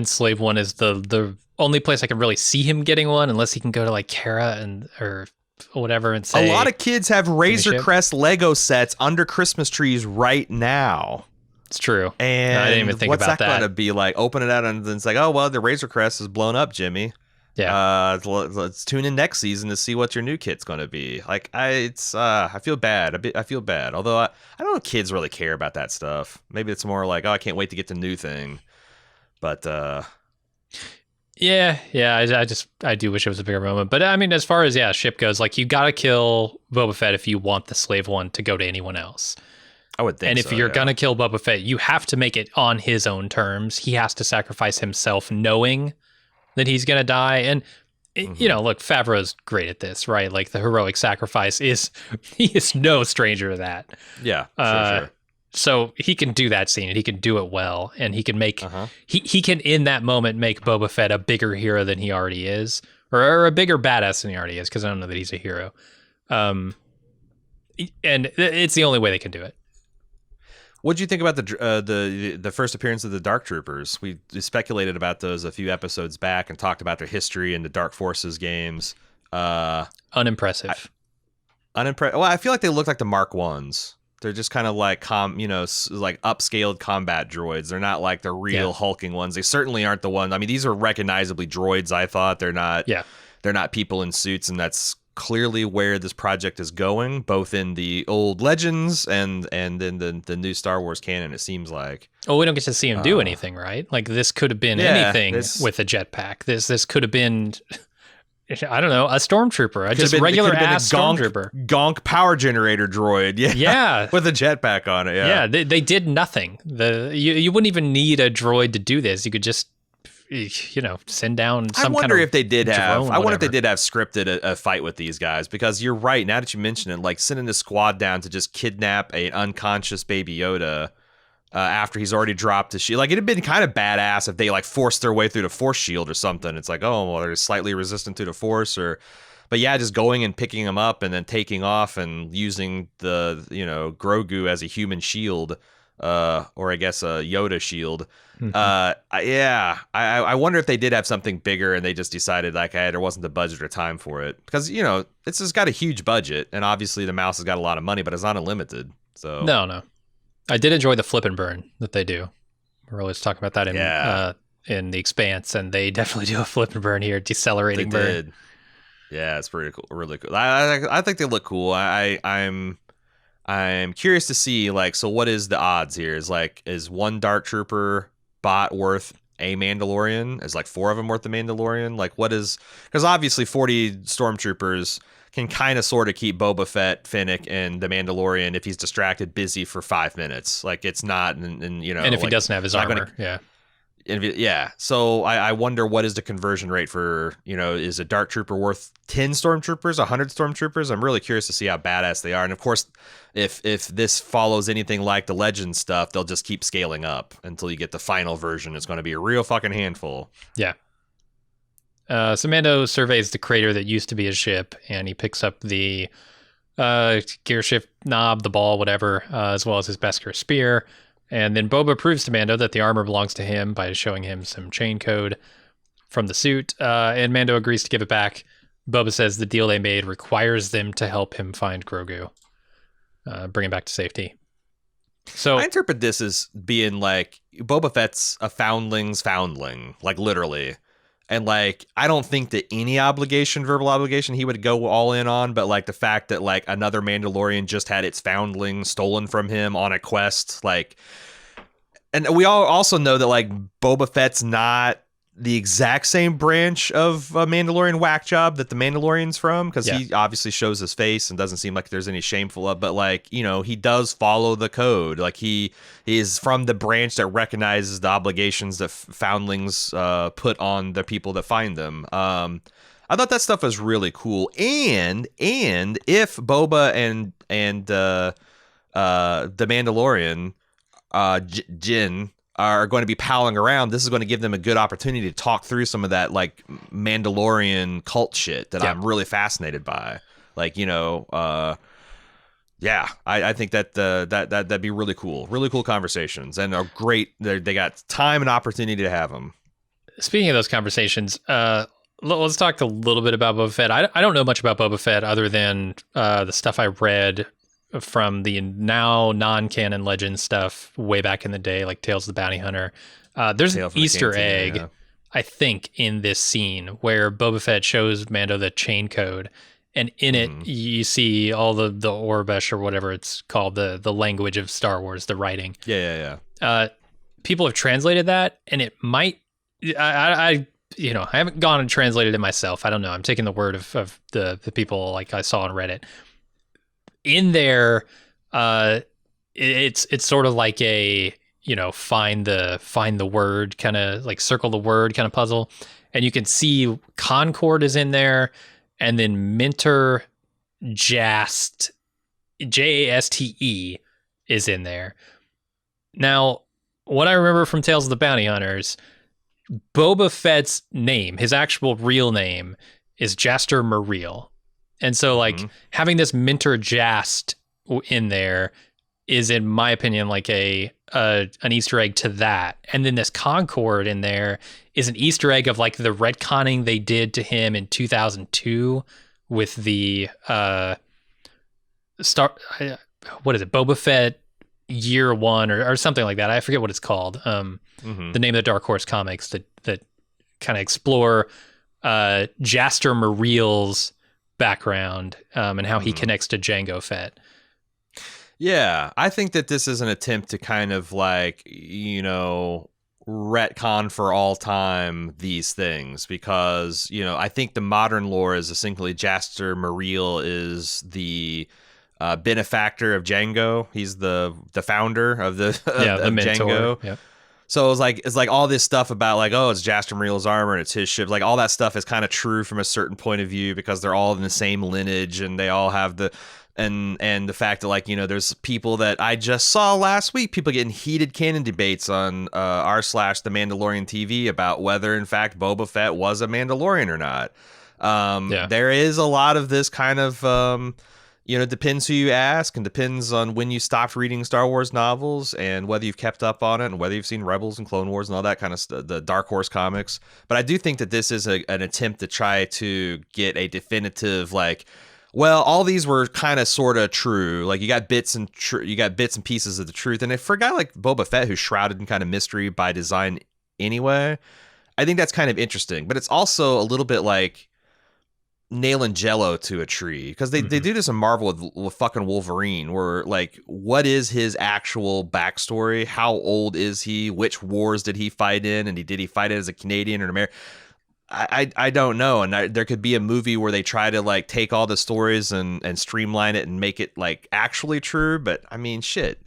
Slave One is the only place I can really see him getting one, unless he can go to like Kara or whatever and say. A lot of kids have Razor Crest Lego sets under Christmas trees right now. It's true. And I didn't even think about that. What's that going to be like? Open it out and then it's like, oh, well, the Razor Crest is blown up, Jimmy. Yeah. Let's tune in next season to see what your new kit's going to be. Like, I feel bad. I feel bad. Although I don't know if kids really care about that stuff. Maybe it's more like, oh, I can't wait to get the new thing. But yeah. I do wish it was a bigger moment. But I mean, as far as ship goes, like you got to kill Boba Fett if you want the Slave One to go to anyone else. I would think. And if you're gonna kill Boba Fett, you have to make it on his own terms. He has to sacrifice himself, knowing that he's gonna die. And look, Favreau's great at this, right? Like the heroic sacrifice he is no stranger to that. Yeah, sure. So he can do that scene, and he can do it well, and he can make he can in that moment make Boba Fett a bigger hero than he already is, or a bigger badass than he already is, because I don't know that he's a hero. And it's the only way they can do it. What do you think about the first appearance of the Dark Troopers? We speculated about those a few episodes back and talked about their history in the Dark Forces games. Unimpressive. Well, I feel like they look like the Mark Ones. They're just kind of like like upscaled combat droids. They're not like the real hulking ones. They certainly aren't the ones. I mean, these are recognizably droids. I thought they're not. Yeah. They're not people in suits, and that's clearly where this project is going, both in the old Legends and in the new Star Wars canon, it seems like. Oh, we don't get to see him do anything, right? Like this could have been anything with a jetpack. This could have been, I don't know, a stormtrooper, just regular ass stormtrooper. Gonk power generator droid. Yeah. With a jetpack on it. Yeah. They did nothing. You wouldn't even need a droid to do this. You could just send down some kind of I wonder if they did have scripted a fight with these guys, because you're right. Now that you mention it, like sending the squad down to just kidnap an unconscious Baby Yoda after he's already dropped his shield. Like, it'd have been kind of badass if they like forced their way through the Force shield or something. It's like, oh, well, they're slightly resistant to the Force, but yeah, just going and picking him up and then taking off and using the, Grogu as a human shield. Or I guess a Yoda shield. I wonder if they did have something bigger and they just decided like, hey, there wasn't the budget or time for it, because it's just got a huge budget, and obviously the mouse has got a lot of money, but it's not unlimited. So no, I did enjoy the flip and burn that they do. We're always talking about that in The Expanse, and they definitely do a flip and burn here, decelerating burn. Yeah, it's pretty cool, really cool. I think they look cool. I'm curious to see, like, so what is the odds here? Is one Dark Trooper bot worth a Mandalorian? Is like 4 of them worth a Mandalorian? Like, what is, because obviously 40 stormtroopers can kind of sort of keep Boba Fett, Finnick, and the Mandalorian, if he's distracted, busy for 5 minutes. Like, it's not, and if he doesn't have his armor, So I wonder, what is the conversion rate for, is a Dark Trooper worth 10 stormtroopers, 100 stormtroopers? I'm really curious to see how badass they are. And of course, if this follows anything like the Legend stuff, they'll just keep scaling up until you get the final version. It's going to be a real fucking handful. Yeah. So Mando surveys the crater that used to be his ship, and he picks up the gear shift knob, the ball, whatever, as well as his Beskar spear. And then Boba proves to Mando that the armor belongs to him by showing him some chain code from the suit, and Mando agrees to give it back. Boba says the deal they made requires them to help him find Grogu, bring him back to safety. So I interpret this as being like Boba Fett's a foundling's foundling, like literally. And like, I don't think that any verbal obligation, he would go all in on. But like the fact that like another Mandalorian just had its foundling stolen from him on a quest, like, and we all also know that like Boba Fett's not the exact same branch of a Mandalorian whack job that the Mandalorian's from, because he obviously shows his face and doesn't seem like there's any shameful of, but like, you know, he does follow the code. Like he is from the branch that recognizes the obligations that foundlings put on the people that find them. I thought that stuff was really cool. And if Boba and the Mandalorian Jin are going to be palling around, this is going to give them a good opportunity to talk through some of that like Mandalorian cult shit that I'm really fascinated by. Like, you know, I think that'd be really cool conversations, and are great. They got time and opportunity to have them. Speaking of those conversations, let's talk a little bit about Boba Fett. I don't know much about Boba Fett other than the stuff I read from the now non-canon legend stuff way back in the day, like Tales of the Bounty Hunter. There's an Easter egg, I think, in this scene where Boba Fett shows Mando the chain code, and in it you see all the Orbesh or whatever it's called, the language of Star Wars, the writing. People have translated that, and it might, I haven't gone and translated it myself. I don't know. I'm taking the word of the people like I saw on Reddit. In there, it's sort of like a, you know, find the word, kind of like circle the word kind of puzzle, and you can see Concord is in there, and then Minter Jast, Jaste is in there. Now, what I remember from Tales of the Bounty Hunters, Boba Fett's name, his actual real name, is Jaster Muriel. And so, like, having this Minter Jast in there is, in my opinion, like an Easter egg to that. And then this Concord in there is an Easter egg of, like, the retconning they did to him in 2002 with the Boba Fett Year One or something like that. I forget what it's called. The name of the Dark Horse comics that kind of explore Jaster Muriel's background and how he connects to Jango Fett. Yeah, I think that this is an attempt to kind of like, you know, retcon for all time these things, because, you know, I think the modern lore is essentially Jaster Muriel is the benefactor of Jango. He's the founder of the mentor. Jango. Yep. So it's like all this stuff about like, oh, it's Jaster Muriel's armor and it's his ship. Like all that stuff is kind of true from a certain point of view because they're all in the same lineage and they all have the and the fact that, like, you know, there's people that I just saw last week, people getting heated canon debates on the Mandalorian TV about whether in fact Boba Fett was a Mandalorian or not. There is a lot of this kind of you know, depends who you ask and depends on when you stopped reading Star Wars novels and whether you've kept up on it and whether you've seen Rebels and Clone Wars and all that kind of stuff, the Dark Horse comics. But I do think that this is an attempt to try to get a definitive, like, well, all these were kind of sort of true. Like you got bits and pieces of the truth. And for a guy like Boba Fett, who's shrouded in kind of mystery by design anyway, I think that's kind of interesting. But it's also a little bit like nailing Jello to a tree, because they do this in Marvel with fucking Wolverine, where like, what is his actual backstory? How old is he? Which wars did he fight in? And did he fight it as a Canadian or an American? I don't know. And there could be a movie where they try to like take all the stories and streamline it and make it like actually true. But I mean, shit.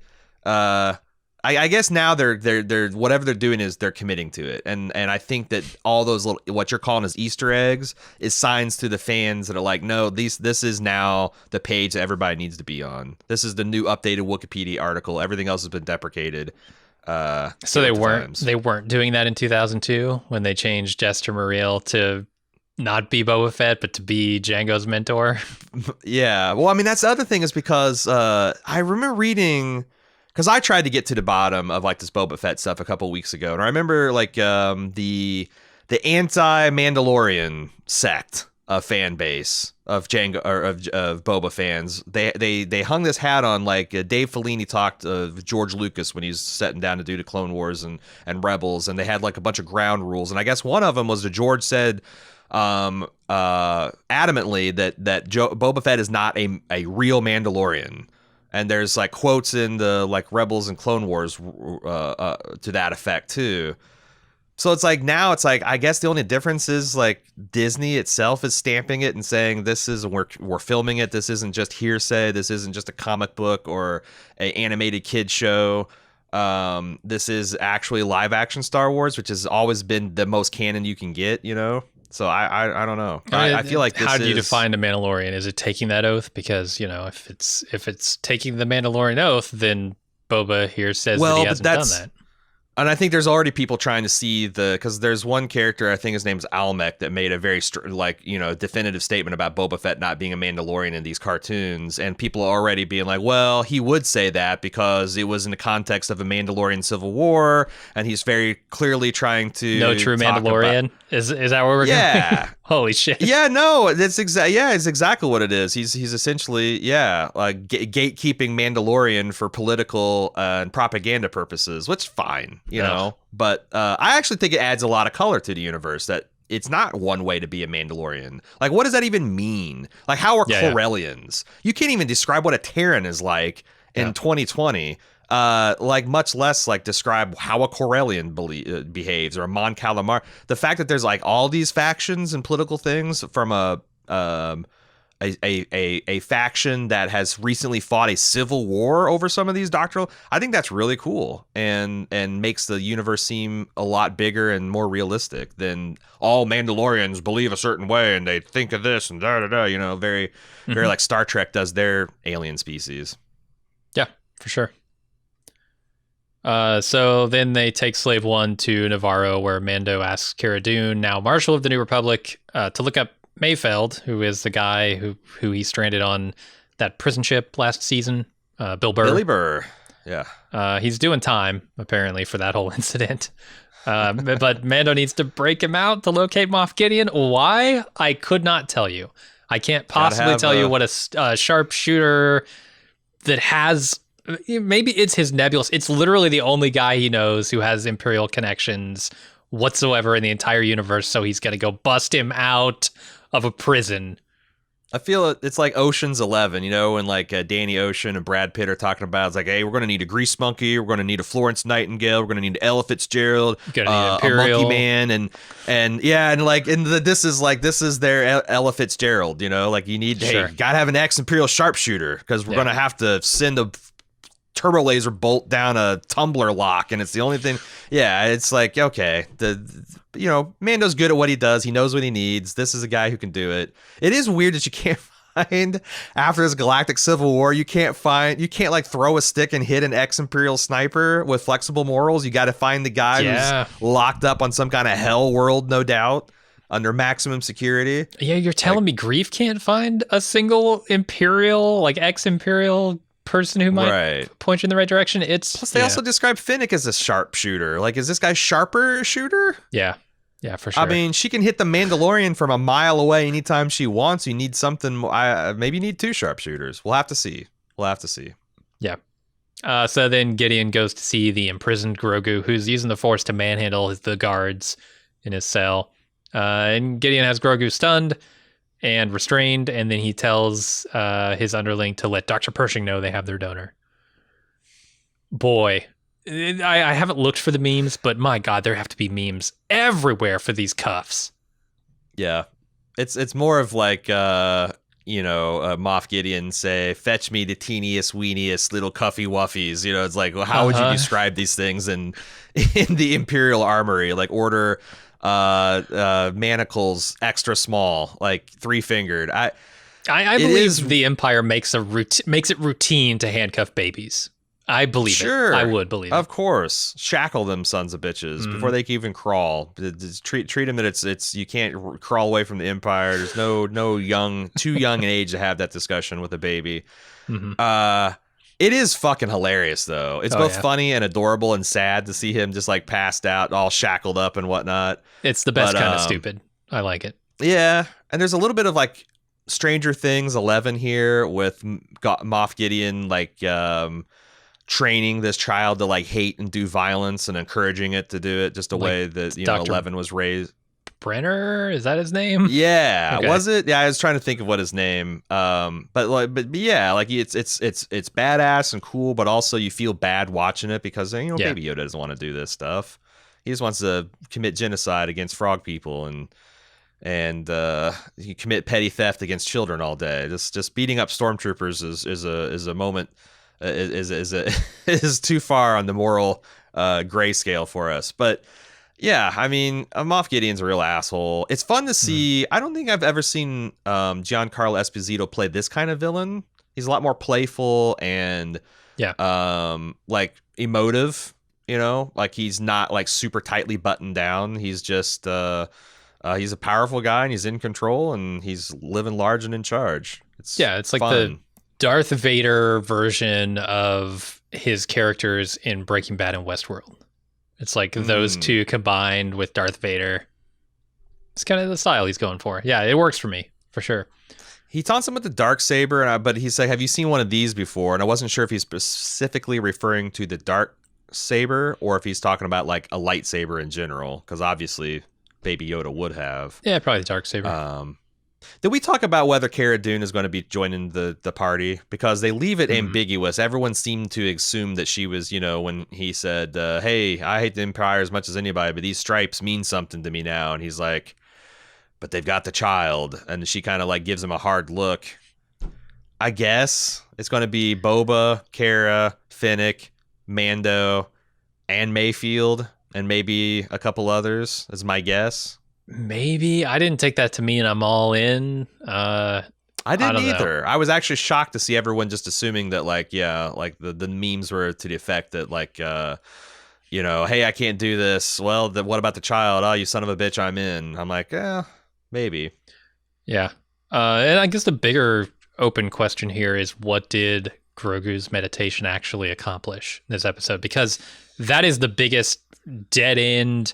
I guess now they're whatever they're doing is they're committing to it, and I think that all those little, what you're calling as Easter eggs, is signs to the fans that are like, no, this is now the page that everybody needs to be on. This is the new updated Wikipedia article. Everything else has been deprecated. So they weren't doing that in 2002 when they changed Jaster Muriel to not be Boba Fett but to be Jango's mentor. Yeah, well, I mean, that's the other thing, is because I remember reading. Because I tried to get to the bottom of like this Boba Fett stuff a couple weeks ago, and I remember like the anti-Mandalorian sect fan base of Django or of Boba fans. They hung this hat on, like Dave Filoni talked of George Lucas when he's setting down to do the Clone Wars and Rebels, and they had like a bunch of ground rules, and I guess one of them was that George said adamantly that Boba Fett is not a real Mandalorian. And there's like quotes in the like Rebels and Clone Wars to that effect too. So it's like now it's like I guess the only difference is like Disney itself is stamping it and saying this is we're filming it. This isn't just hearsay. This isn't just a comic book or an animated kid show. This is actually live action Star Wars, which has always been the most canon you can get, you know? So I don't know. I feel like how do you define a Mandalorian? Is it taking that oath? Because, you know, if it's taking the Mandalorian oath, then Boba here says that he hasn't done that. And I think there's already people trying to see because there's one character, I think his name's Almec, that made a very definitive statement about Boba Fett not being a Mandalorian in these cartoons, and people are already being like, well, he would say that because it was in the context of a Mandalorian civil war, and he's very clearly trying to no true Mandalorian. Is that where we're going? Holy shit. Yeah, no, it's exactly what it is. He's essentially gatekeeping Mandalorian for political and propaganda purposes, which is fine. You know, but I actually think it adds a lot of color to the universe that it's not one way to be a Mandalorian. Like, what does that even mean? Like, how are Corellians? You can't even describe what a Terran is like in 2020. Like, much less like describe how a Corellian behaves or a Mon Calamar. The fact that there's like all these factions and political things from a faction that has recently fought a civil war over some of these doctrinal, I think that's really cool and makes the universe seem a lot bigger and more realistic than all Mandalorians believe a certain way and they think of this and you know, very like Star Trek does their alien species. Yeah, for sure. So then they take Slave One to Navarro, where Mando asks Cara Dune, now Marshal of the New Republic, to look up Mayfeld, who is the guy who he stranded on that prison ship last season. Bill Burr. Billy Burr. Yeah. He's doing time, apparently, for that whole incident. But Mando needs to break him out to locate Moff Gideon. Why? I could not tell you. I can't possibly tell you what a sharpshooter that has... Maybe it's his nebulous... It's literally the only guy he knows who has Imperial connections whatsoever in the entire universe, so he's going to go bust him out of a prison. I feel it's like Ocean's 11, you know, when like Danny Ocean and Brad Pitt are talking about, it's like, hey, we're going to need a Grease Monkey, we're going to need a Florence Nightingale, we're going to need Ella Fitzgerald, a Monkey Man, and this is their Ella Fitzgerald, you know, like you need, hey, you got to have an ex-Imperial sharpshooter because we're going to have to send a turbo laser bolt down a tumbler lock, and it's the only thing. Yeah, it's like, okay, you know, Mando's good at what he does. He knows what he needs. This is a guy who can do it. It is weird that you can't find, after this galactic civil war, you can't like throw a stick and hit an ex-Imperial sniper with flexible morals. You got to find the guy who's locked up on some kind of hell world, no doubt, under maximum security. Yeah, you're telling me Grief can't find a single Imperial, like ex-Imperial person who might point you in the right direction. Plus they also describe Finnick as a sharpshooter. Like, is this guy sharper shooter? Yeah, for sure. I mean, she can hit the Mandalorian from a mile away anytime she wants. You need something. Maybe you need two sharpshooters. We'll have to see. Yeah. So then Gideon goes to see the imprisoned Grogu, who's using the Force to manhandle the guards in his cell. And Gideon has Grogu stunned and restrained, and then he tells his underling to let Dr. Pershing know they have their donor. Boy, I haven't looked for the memes, but my God, there have to be memes everywhere for these cuffs. Yeah, it's more of like Moff Gideon say, "Fetch me the teeniest, weeniest little cuffy wuffies." You know, it's like, well, how would you describe these things in the Imperial Armory? Like, order manacles extra small, like 3-fingered. I believe the Empire makes it routine to handcuff babies. I believe it. I would believe it. Of course. Shackle them sons of bitches before they can even crawl. Treat them that it's you can't crawl away from the Empire. There's no too young an age to have that discussion with a baby. It is fucking hilarious, though. It's both funny and adorable and sad to see him just like passed out, all shackled up and whatnot. It's the best kind of stupid. I like it. Yeah, and there's a little bit of like Stranger Things 11 here with Moff Gideon like training this child to like hate and do violence and encouraging it to do it just a Like way that Dr. 11 was raised. Brenner, is that his name? Yeah, Okay. was it? Yeah, I was trying to think of what his name. But yeah, like it's badass and cool, but also you feel bad watching it because Yeah. Baby Yoda doesn't want to do this stuff. He just wants to commit genocide against frog people and you commit petty theft against children all day. Just beating up stormtroopers is a moment is too far on the moral grayscale for us. But yeah, I mean, Moff Gideon's a real asshole. It's fun to see. I don't think I've ever seen Giancarlo Esposito play this kind of villain. He's a lot more playful and like emotive. Like he's not like super tightly buttoned down. He's just he's a powerful guy and he's in control and he's living large and in charge. It's like fun. the Darth Vader version of his characters in Breaking Bad and Westworld. It's like those two combined with Darth Vader. It's kind of the style he's going for. Yeah, it works for me, for sure. He taunts him with the dark saber, but he's like, "Have you seen one of these before?" And I wasn't sure if he's specifically referring to the dark saber or if he's talking about like a lightsaber in general, because obviously Baby Yoda would have. Yeah, probably the dark saber. Did we talk about whether Cara Dune is going to be joining the party? Because they leave it ambiguous. Everyone seemed to assume that she was, when he said, hey, I hate the Empire as much as anybody, but these stripes mean something to me now. And he's like, but they've got the child. And she kind of like gives him a hard look. I guess it's going to be Boba, Cara, Fennec, Mando, and Mayfield, and maybe a couple others is my guess. Maybe. I didn't take that to mean I'm all in. I didn't either. I was actually shocked to see everyone just assuming that like, yeah, like the memes were to the effect that like, hey, I can't do this. Well, what about the child? Oh, you son of a bitch, I'm in. I'm like, maybe. Yeah. And I guess the bigger open question here is, what did Grogu's meditation actually accomplish in this episode? Because that is the biggest dead end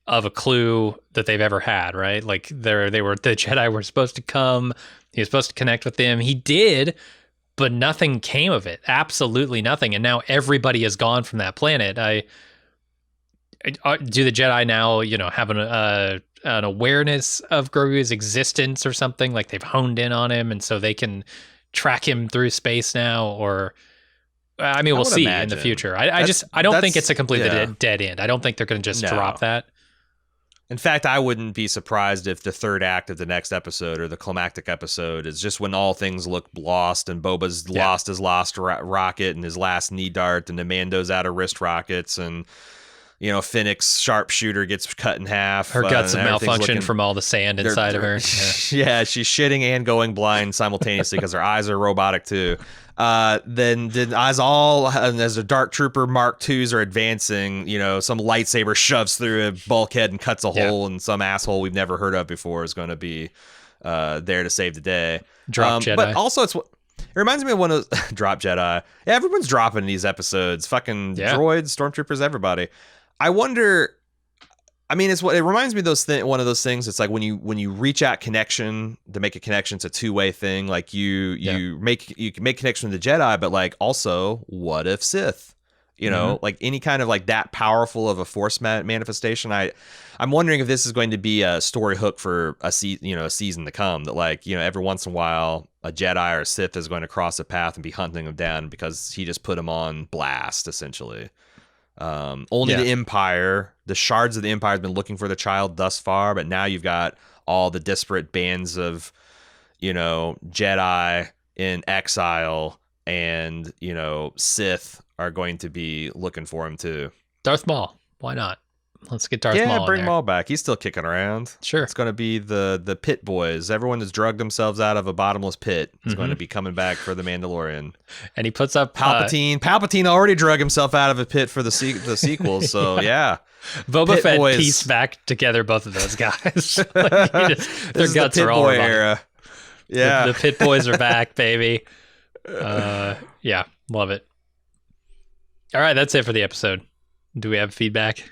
of a clue that they've ever had, right? Like the Jedi were supposed to come. He was supposed to connect with them. He did, but nothing came of it. Absolutely nothing. And now everybody is gone from that planet. Do the Jedi now, have an awareness of Grogu's existence or something? Like they've honed in on him, and so they can track him through space now, or I mean, we'll see in the future. I don't think it's a completely dead end. I don't think they're going to just drop that. In fact, I wouldn't be surprised if the third act of the next episode or the climactic episode is just when all things look lost and Boba's lost his last rocket and his last knee dart and the Mando's out of wrist rockets and, Fennec's sharpshooter gets cut in half. Her guts have malfunctioned from all the sand inside of her. Yeah, she's shitting and going blind simultaneously because her eyes are robotic too. Then as the Dark Trooper Mark IIs are advancing, some lightsaber shoves through a bulkhead and cuts a hole, and some asshole we've never heard of before is going to be there to save the day. Drop Jedi. But also it reminds me of one of those Drop Jedi. Yeah, everyone's dropping these episodes. Fucking droids, stormtroopers, everybody. I wonder. I mean, it reminds me of one of those things. It's like when you reach out connection to make a connection, it's a two-way thing. Like you can make connection with the Jedi, but like also, what if Sith? Like any kind of like that powerful of a force manifestation. I'm wondering if this is going to be a story hook for a season to come. That like every once in a while a Jedi or a Sith is going to cross a path and be hunting them down because he just put them on blast essentially. Only the Empire, the shards of the Empire, has been looking for the child thus far, but now you've got all the disparate bands of, Jedi in exile and, Sith are going to be looking for him too. Darth Maul, why not? Let's get Darth Maul. Yeah, bring Maul back. He's still kicking around. Sure. It's going to be the pit boys. Everyone that's drugged themselves out of a bottomless pit is going to be coming back for the Mandalorian. And he puts up Palpatine. Palpatine already drug himself out of a pit for the sequels. So yeah. Boba Fett pieced back together both of those guys. Their guts are all era. Yeah. The pit boys are back, baby. Yeah, love it. All right, that's it for the episode. Do we have feedback?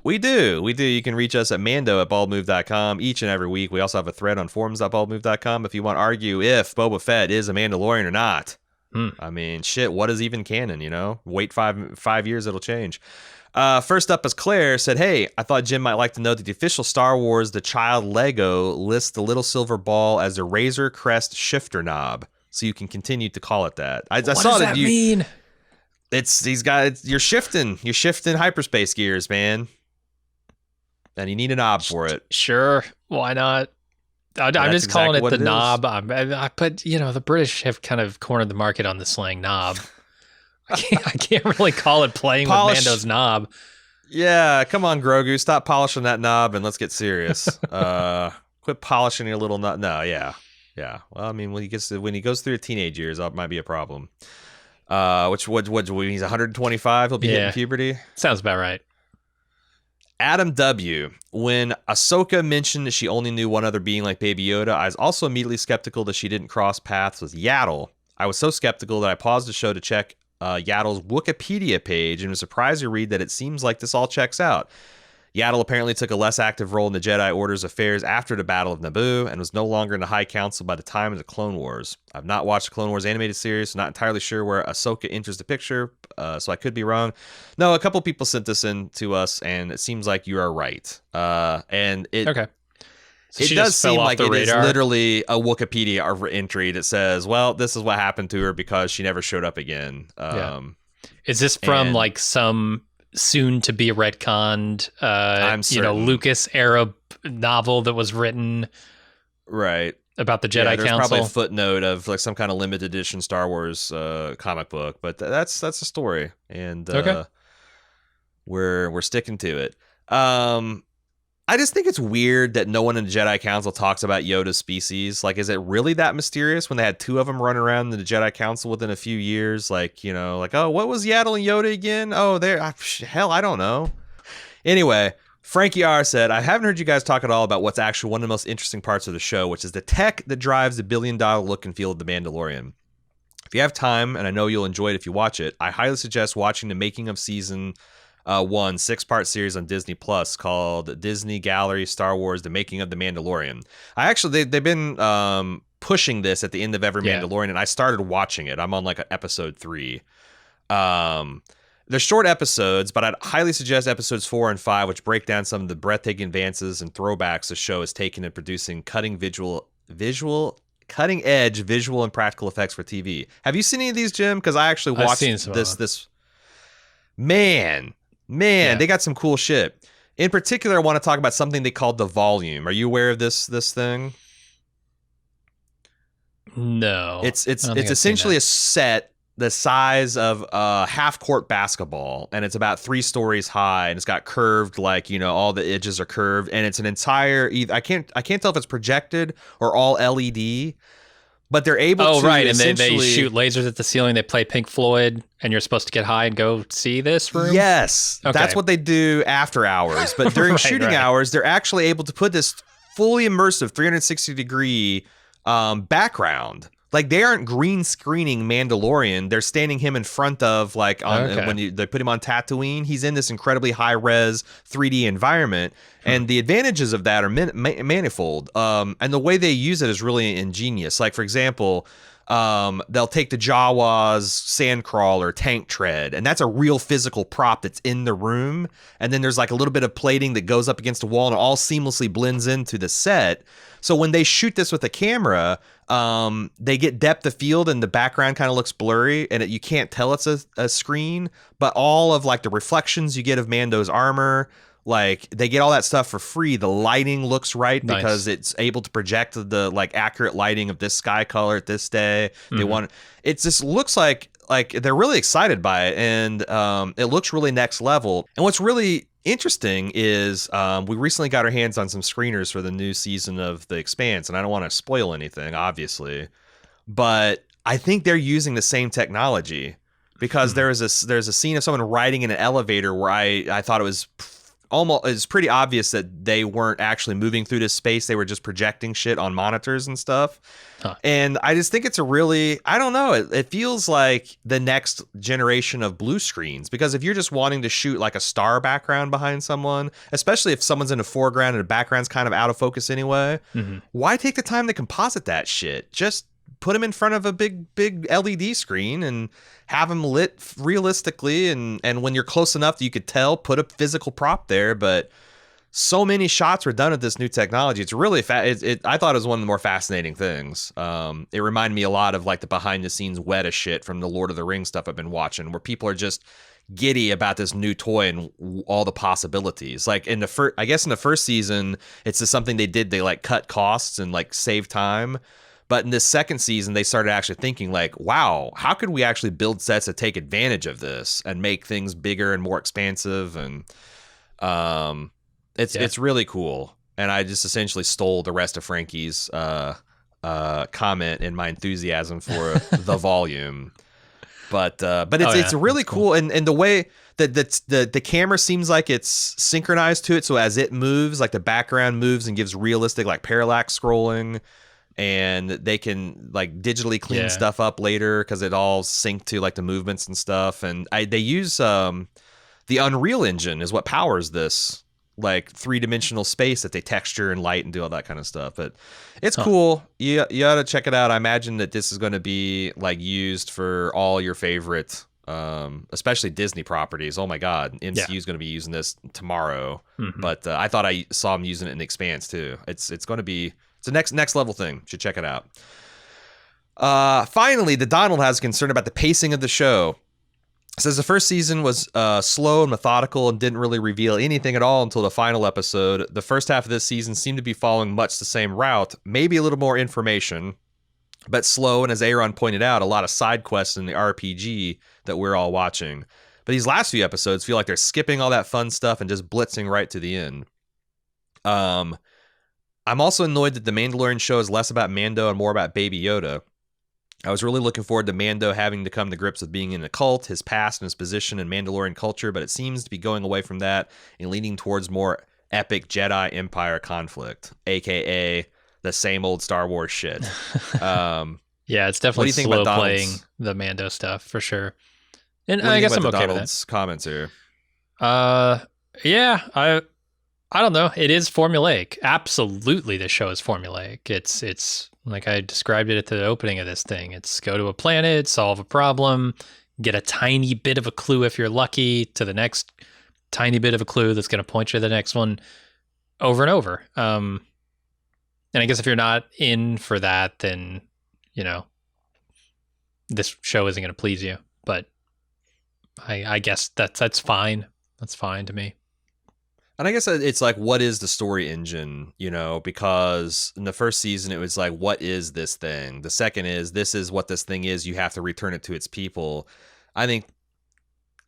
We do. You can reach us at mando@baldmove.com each and every week. We also have a thread on forums.baldmove.com if you want to argue if Boba Fett is a Mandalorian or not. I mean, shit, what is even canon, you know? Wait 5 years, it'll change. First up is Claire said, hey, I thought Jim might like to know that the official Star Wars The Child Lego lists the little silver ball as a Razor Crest shifter knob, so you can continue to call it that. What does that mean? You're shifting hyperspace gears, man. And you need a knob for it. Sure, why not? I'm just calling it the knob. But the British have kind of cornered the market on the slang knob. I can't really call it playing with Mando's knob. Yeah, come on, Grogu, stop polishing that knob and let's get serious. Quit polishing your little knob. No, yeah. Well, I mean, when he goes through teenage years, that might be a problem. Which he's 125, he'll be hitting puberty. Sounds about right. Adam W. When Ahsoka mentioned that she only knew one other being like Baby Yoda, I was also immediately skeptical that she didn't cross paths with Yaddle. I was so skeptical that I paused the show to check Yaddle's Wikipedia page and was surprised to read that it seems like this all checks out. Yaddle apparently took a less active role in the Jedi Order's affairs after the Battle of Naboo and was no longer in the High Council by the time of the Clone Wars. I've not watched the Clone Wars animated series, so not entirely sure where Ahsoka enters the picture, so I could be wrong. No, a couple people sent this in to us, and it seems like you are right. And it So it does seem like it is literally a Wikipedia entry that says, well, this is what happened to her because she never showed up again. Is this from like some soon to be retconned Lucas era novel that was written about the Jedi Council? There's probably a footnote of like some kind of limited edition Star Wars comic book, but that's a story, and we're sticking to it. I just think it's weird that no one in the Jedi Council talks about Yoda's species. Like, is it really that mysterious when they had two of them running around in the Jedi Council within a few years? Like, oh, what was Yaddle and Yoda again? Oh, hell, I don't know. Anyway, Frankie R. said, I haven't heard you guys talk at all about what's actually one of the most interesting parts of the show, which is the tech that drives the billion-dollar look and feel of The Mandalorian. If you have time, and I know you'll enjoy it if you watch it, I highly suggest watching the making of season 1 6-part series on Disney Plus called Disney Gallery Star Wars: The Making of the Mandalorian. They've been pushing this at the end of every Mandalorian, and I started watching it. I'm on like episode 3. They're short episodes, but I'd highly suggest episodes 4 and 5, which break down some of the breathtaking advances and throwbacks the show has taken in producing cutting edge visual and practical effects for TV. Have you seen any of these, Jim? Because I actually watched this. Man, they got some cool shit. In particular, I want to talk about something they called the volume. Are you aware of this thing? No. It's essentially a set the size of a half-court basketball, and it's about 3 stories high, and it's got curved, all the edges are curved, and it's an entire I can't tell if it's projected or all LED. But they're able to and they shoot lasers at the ceiling. They play Pink Floyd, and you're supposed to get high and go see this room? Yes. Okay. That's what they do after hours. But during shooting hours, they're actually able to put this fully immersive 360-degree background. Like, they aren't green screening Mandalorian. They're standing him in front of, when they put him on Tatooine, he's in this incredibly high-res 3D environment. And the advantages of that are manifold. And the way they use it is really ingenious. Like, for example, they'll take the Jawa's sandcrawler tank tread, and that's a real physical prop that's in the room. And then there's like a little bit of plating that goes up against the wall, and it all seamlessly blends into the set. So when they shoot this with a camera, they get depth of field, and the background kind of looks blurry, and you can't tell it's a screen. But all of like the reflections you get of Mando's armor, like, they get all that stuff for free. The lighting looks right because it's able to project the like accurate lighting of this sky color at this day. It just looks like they're really excited by it, and it looks really next level. And what's really interesting is we recently got our hands on some screeners for the new season of The Expanse, and I don't want to spoil anything, obviously, but I think they're using the same technology, because there's a scene of someone riding in an elevator where I thought it was almost it's pretty obvious that they weren't actually moving through this space. They were just projecting shit on monitors and stuff. Huh. And I just think it's a really, I don't know, it feels like the next generation of blue screens, because if you're just wanting to shoot like a star background behind someone, especially if someone's in the foreground and the background's kind of out of focus anyway, why take the time to composite that shit? Just put them in front of a big LED screen and have them lit realistically. And when you're close enough that you could tell, put a physical prop there. But so many shots were done with this new technology. It's really I thought it was one of the more fascinating things. It reminded me a lot of like the behind the scenes Weta shit from the Lord of the Rings stuff I've been watching, where people are just giddy about this new toy and all the possibilities. Like in the first season, it's just something they did. They like cut costs and like save time. But in this second season, they started actually thinking like, wow, how could we actually build sets that take advantage of this and make things bigger and more expansive? And it's really cool. And I just essentially stole the rest of Frankie's comment in my enthusiasm for the volume. But it's really cool. And the way that the camera seems like it's synchronized to it. So as it moves, like the background moves and gives realistic like parallax scrolling. And they can like digitally clean stuff up later because it all synced to like the movements and stuff. And they use the Unreal Engine is what powers this like 3-dimensional space that they texture and light and do all that kind of stuff. But it's cool. You ought to check it out. I imagine that this is going to be like used for all your favorite, especially Disney properties. Oh my God, MCU is going to be using this tomorrow. But I thought I saw them using it in The Expanse too. It's going to be. It's a next level thing. You should check it out. Finally, the Donald has concern about the pacing of the show. It says the first season was slow and methodical and didn't really reveal anything at all until the final episode. The first half of this season seemed to be following much the same route, maybe a little more information, but slow. And as Aaron pointed out, a lot of side quests in the RPG that we're all watching. But these last few episodes feel like they're skipping all that fun stuff and just blitzing right to the end. I'm also annoyed that the Mandalorian show is less about Mando and more about Baby Yoda. I was really looking forward to Mando having to come to grips with being in a cult, his past, and his position in Mandalorian culture, but it seems to be going away from that and leaning towards more epic Jedi Empire conflict, aka the same old Star Wars shit. Yeah, it's definitely slow playing the Mando stuff for sure. And I guess I'm okay with that. Comments here. Yeah, I don't know. It is formulaic. Absolutely, this show is formulaic. It's like I described it at the opening of this thing. It's go to a planet, solve a problem, get a tiny bit of a clue if you're lucky to the next tiny bit of a clue that's going to point you to the next one over and over. And I guess if you're not in for that, then, you know, this show isn't going to please you. But I guess that's fine. That's fine to me. And I guess it's like, what is the story engine, you know, because in the first season, it was like, what is this thing? The second is, this is what this thing is. You have to return it to its people. I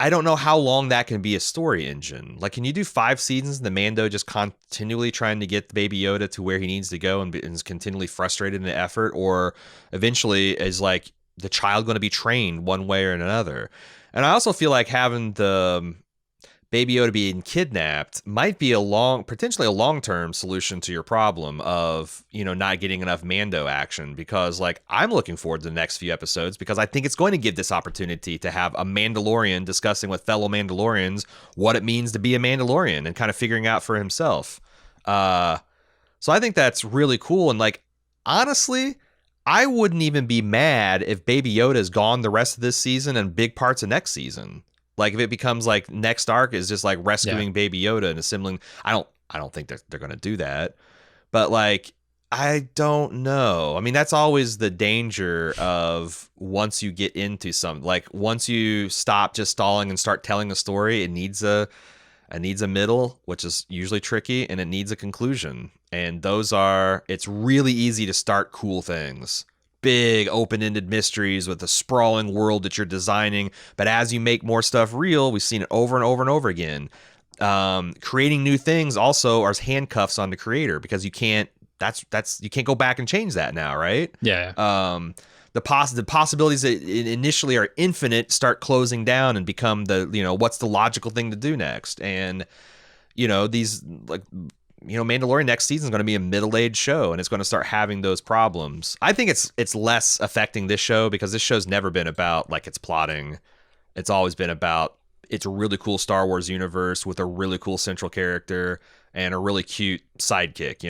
don't know how long that can be a story engine. Like, can you do 5 seasons and the Mando just continually trying to get Baby Yoda to where he needs to go and is continually frustrated in the effort? Or eventually is like the child going to be trained one way or another? And I also feel like having the Baby Yoda being kidnapped might be potentially a long-term solution to your problem of, you know, not getting enough Mando action, because like I'm looking forward to the next few episodes because I think it's going to give this opportunity to have a Mandalorian discussing with fellow Mandalorians what it means to be a Mandalorian and kind of figuring out for himself. So I think that's really cool. And like, honestly, I wouldn't even be mad if Baby Yoda is gone the rest of this season and big parts of next season. Like if it becomes like next arc is just like rescuing Baby Yoda and assembling. I don't think they're going to do that. But like, I don't know. I mean, that's always the danger of once you get into something, like once you stop just stalling and start telling a story, it needs a middle, which is usually tricky, and it needs a conclusion. And it's really easy to start cool things. Big open-ended mysteries with a sprawling world that you're designing, but as you make more stuff real, we've seen it over and over and over again. Creating new things also are handcuffs on the creator because you can't go back and change that now, right? Yeah. The possibilities that initially are infinite start closing down and become what's the logical thing to do next. And these like Mandalorian next season is going to be a middle-aged show, and it's going to start having those problems. I think it's less affecting this show because this show's never been about like its plotting. It's always been about it's a really cool Star Wars universe with a really cool central character and a really cute sidekick,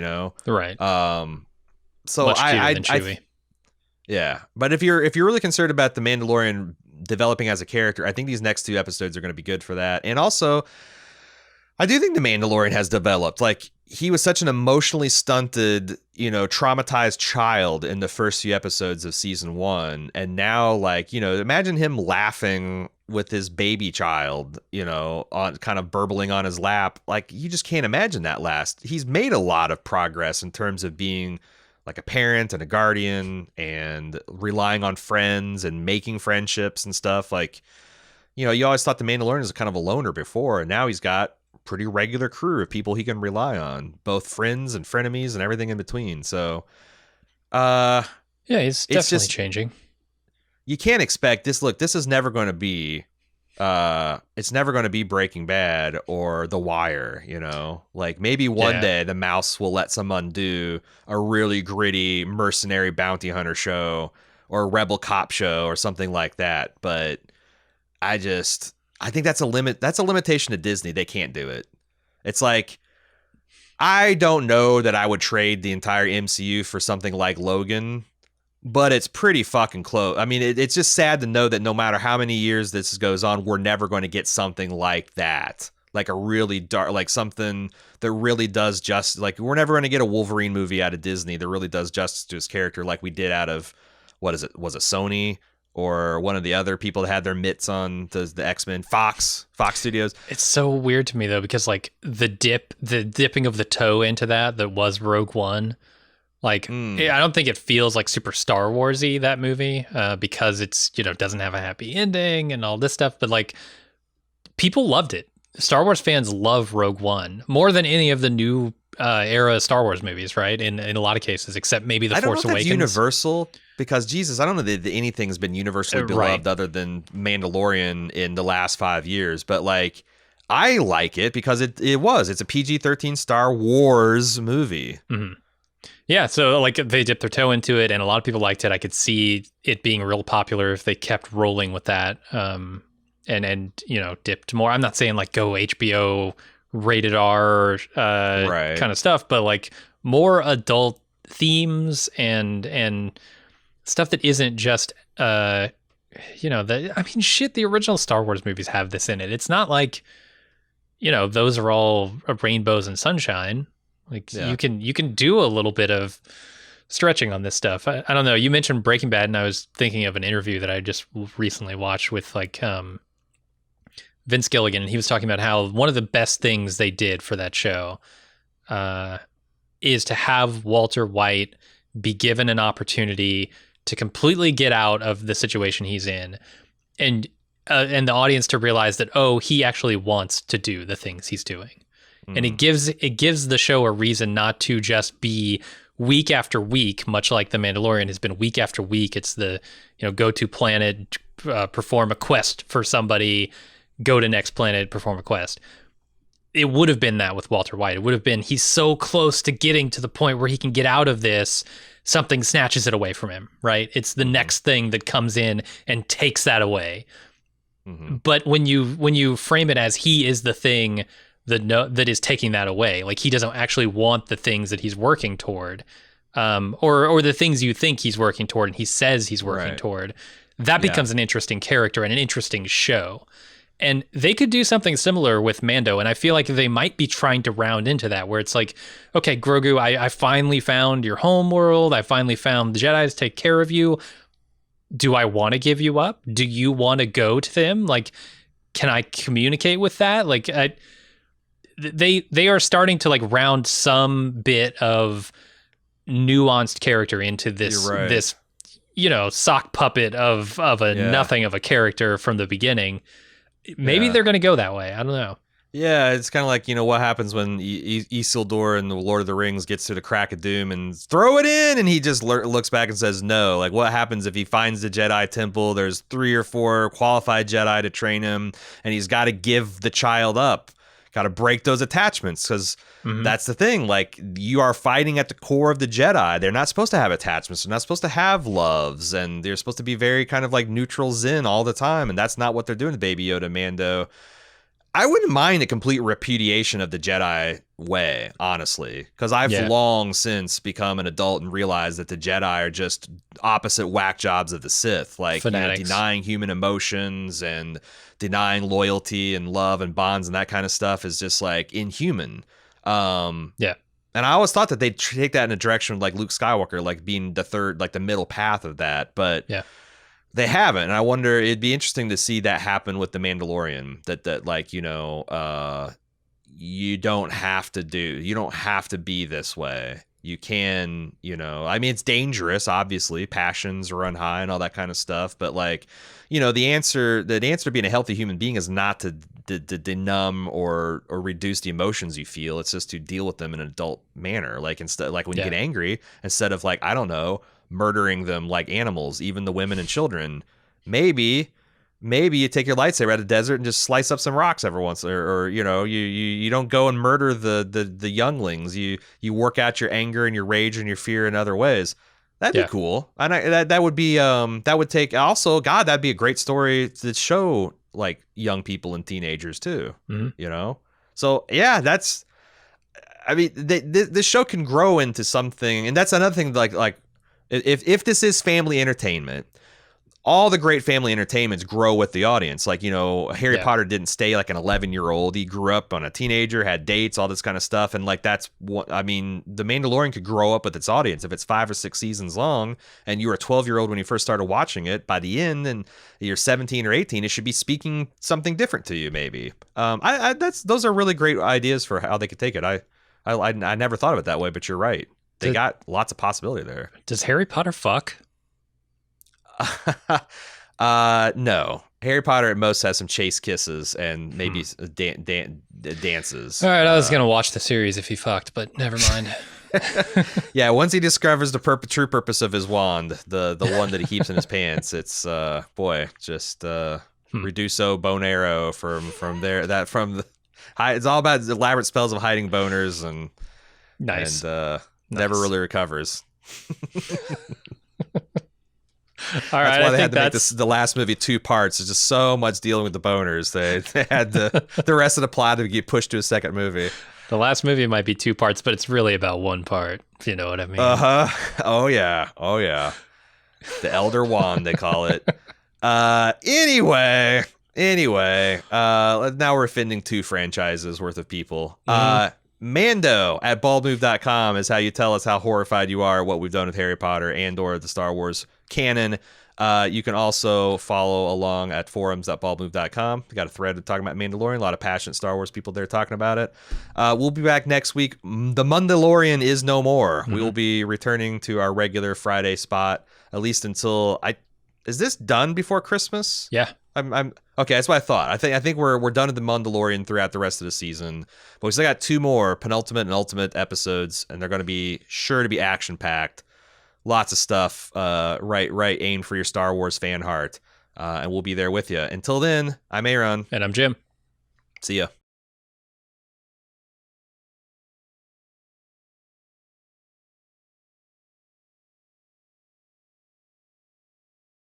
Right. So Much cuter than Chewie. Yeah, but if you're really concerned about the Mandalorian developing as a character, I think these next 2 episodes are going to be good for that. And also, I do think the Mandalorian has developed. Like, he was such an emotionally stunted, traumatized child in the first few episodes of season 1, and now, like, imagine him laughing with his baby child, on kind of burbling on his lap. Like, you just can't imagine that last. He's made a lot of progress in terms of being like a parent and a guardian and relying on friends and making friendships and stuff. Like, you always thought the Mandalorian was kind of a loner before, and now he's got a pretty regular crew of people he can rely on, both friends and frenemies and everything in between. So, yeah, he's definitely changing. You can't expect this. Look, this is never going to be, it's never going to be Breaking Bad or The Wire, like maybe one day the mouse will let someone do a really gritty mercenary bounty hunter show or a rebel cop show or something like that. But I think that's a limit. That's a limitation to Disney. They can't do it. It's like, I don't know that I would trade the entire MCU for something like Logan, but it's pretty fucking close. I mean, it's just sad to know that no matter how many years this goes on, we're never going to get something like that. Like a really dark, like something that really does just, like, we're never going to get a Wolverine movie out of Disney that really does justice to his character like we did out of, what is it? Was it Sony or one of the other people that had their mitts on the X-Men, Fox Studios? It's so weird to me though, because like the dipping of the toe into that was Rogue One. Like, I don't think it feels like super Star Wars-y, that movie, because it's, doesn't have a happy ending and all this stuff. But like, people loved it. Star Wars fans love Rogue One more than any of the new era Star Wars movies, right? In a lot of cases, except maybe The Force Awakens. I don't know if that's universal, because Jesus, I don't know that anything's been universally beloved other than Mandalorian in the last 5 years. But like, I like it because it's a PG-13 Star Wars movie. Mm-hmm. Yeah, so like they dipped their toe into it, and a lot of people liked it. I could see it being real popular if they kept rolling with that, and dipped more. I'm not saying like go HBO rated R kind of stuff, but like more adult themes and stuff that isn't just the original Star Wars movies have this in it. It's not like those are all rainbows and sunshine. Like you can do a little bit of stretching on this stuff. I don't know. You mentioned Breaking Bad, and I was thinking of an interview that I just recently watched with like Vince Gilligan, and he was talking about how one of the best things they did for that show is to have Walter White be given an opportunity to completely get out of the situation he's in, and the audience to realize that, he actually wants to do the things he's doing. And it gives the show a reason not to just be week after week, much like The Mandalorian has been week after week. It's the go to planet, perform a quest for somebody, go to next planet, perform a quest. It would have been that with Walter White. It would have been, he's so close to getting to the point where he can get out of this, something snatches it away from him, right? It's the next thing that comes in and takes that away. Mm-hmm. But when you frame it as he is the thing that is taking that away, like he doesn't actually want the things that he's working toward, or the things you think he's working toward and he says he's working toward, that becomes an interesting character and an interesting show. And they could do something similar with Mando, and I feel like they might be trying to round into that, where it's like, okay, Grogu, I finally found your home world, I finally found the Jedi to take care of you. Do I want to give you up? Do you want to go to them? Like, can I communicate with that? Like, they are starting to like round some bit of nuanced character into this this sock puppet of nothing of a character from the beginning. Maybe they're going to go that way. I don't know. Yeah, it's kind of like, what happens when Isildur in the Lord of the Rings gets to the crack of doom and throw it in, and he just looks back and says no. Like, what happens if he finds the Jedi temple, there's 3 or 4 qualified Jedi to train him, and he's got to give the child up got to break those attachments, because Mhm. that's the thing. Like, you are fighting at the core of the Jedi. They're not supposed to have attachments. They're not supposed to have loves, and they're supposed to be very kind of like neutral zen all the time. And that's not what they're doing to Baby Yoda, Mando. I wouldn't mind a complete repudiation of the Jedi way, honestly, because I've long since become an adult and realized that the Jedi are just opposite whack jobs of the Sith, like denying human emotions and denying loyalty and love and bonds and that kind of stuff is just like inhuman. And I always thought that they'd take that in a direction like Luke Skywalker, like being the third, like the middle path of that, but they haven't, and I wonder, it'd be interesting to see that happen with the Mandalorian. That like, you don't have to be this way. You can, I mean, it's dangerous, obviously, passions run high and all that kind of stuff. But like, the answer to being a healthy human being is not to numb or reduce the emotions you feel. It's just to deal with them in an adult manner. Like, instead, like when you get angry, instead of like, I don't know, murdering them like animals, even the women and children, maybe you take your lightsaber out of the desert and just slice up some rocks every once, or you don't go and murder the younglings. You work out your anger and your rage and your fear in other ways. That'd be cool. And that would be that would take, also, God, that'd be a great story to show like young people and teenagers too. So yeah, that's, I mean, this show can grow into something, and that's another thing. Like if this is family entertainment, all the great family entertainments grow with the audience. Like, Harry Potter didn't stay like an 11-year-old. He grew up on a teenager, had dates, all this kind of stuff. And like, that's what, I mean, The Mandalorian could grow up with its audience. If it's 5 or 6 seasons long and you were a 12-year-old when you first started watching it, by the end and you're 17 or 18, it should be speaking something different to you, maybe. Those are really great ideas for how they could take it. I never thought of it that way, but you're right. They got lots of possibility there. Does Harry Potter fuck? No. Harry Potter at most has some chase kisses and maybe dances. All right, I was gonna watch the series if he fucked, but never mind. Yeah, once he discovers the true purpose of his wand, the one that he keeps in his pants, it's Reduso bone arrow from there. It's all about elaborate spells of hiding boners and never really recovers. All right, that's why they had to make the last movie 2 parts. There's just so much dealing with the boners. They had the rest of the plot to get pushed to a second movie. The last movie might be 2 parts, but it's really about 1 part, if you know what I mean. Oh yeah. The Elder Wand, they call it. Anyway, now we're offending 2 franchises worth of people. Mando at baldmove.com is how you tell us how horrified you are at what we've done with Harry Potter and or the Star Wars canon. You can also follow along at forums.baldmove.com. We got a thread talking about Mandalorian. A lot of passionate Star Wars people there talking about it. We'll be back next week. The Mandalorian is no more. We will be returning to our regular Friday spot, at least until is this done before Christmas? Yeah. I'm okay. That's what I thought. I think we're done with the Mandalorian throughout the rest of the season, but we still got 2 more penultimate and ultimate episodes, and they're going to be sure to be action packed. Lots of stuff, right aimed for your Star Wars fan heart, and we'll be there with you. Until then, I'm Aaron, and I'm Jim. See ya.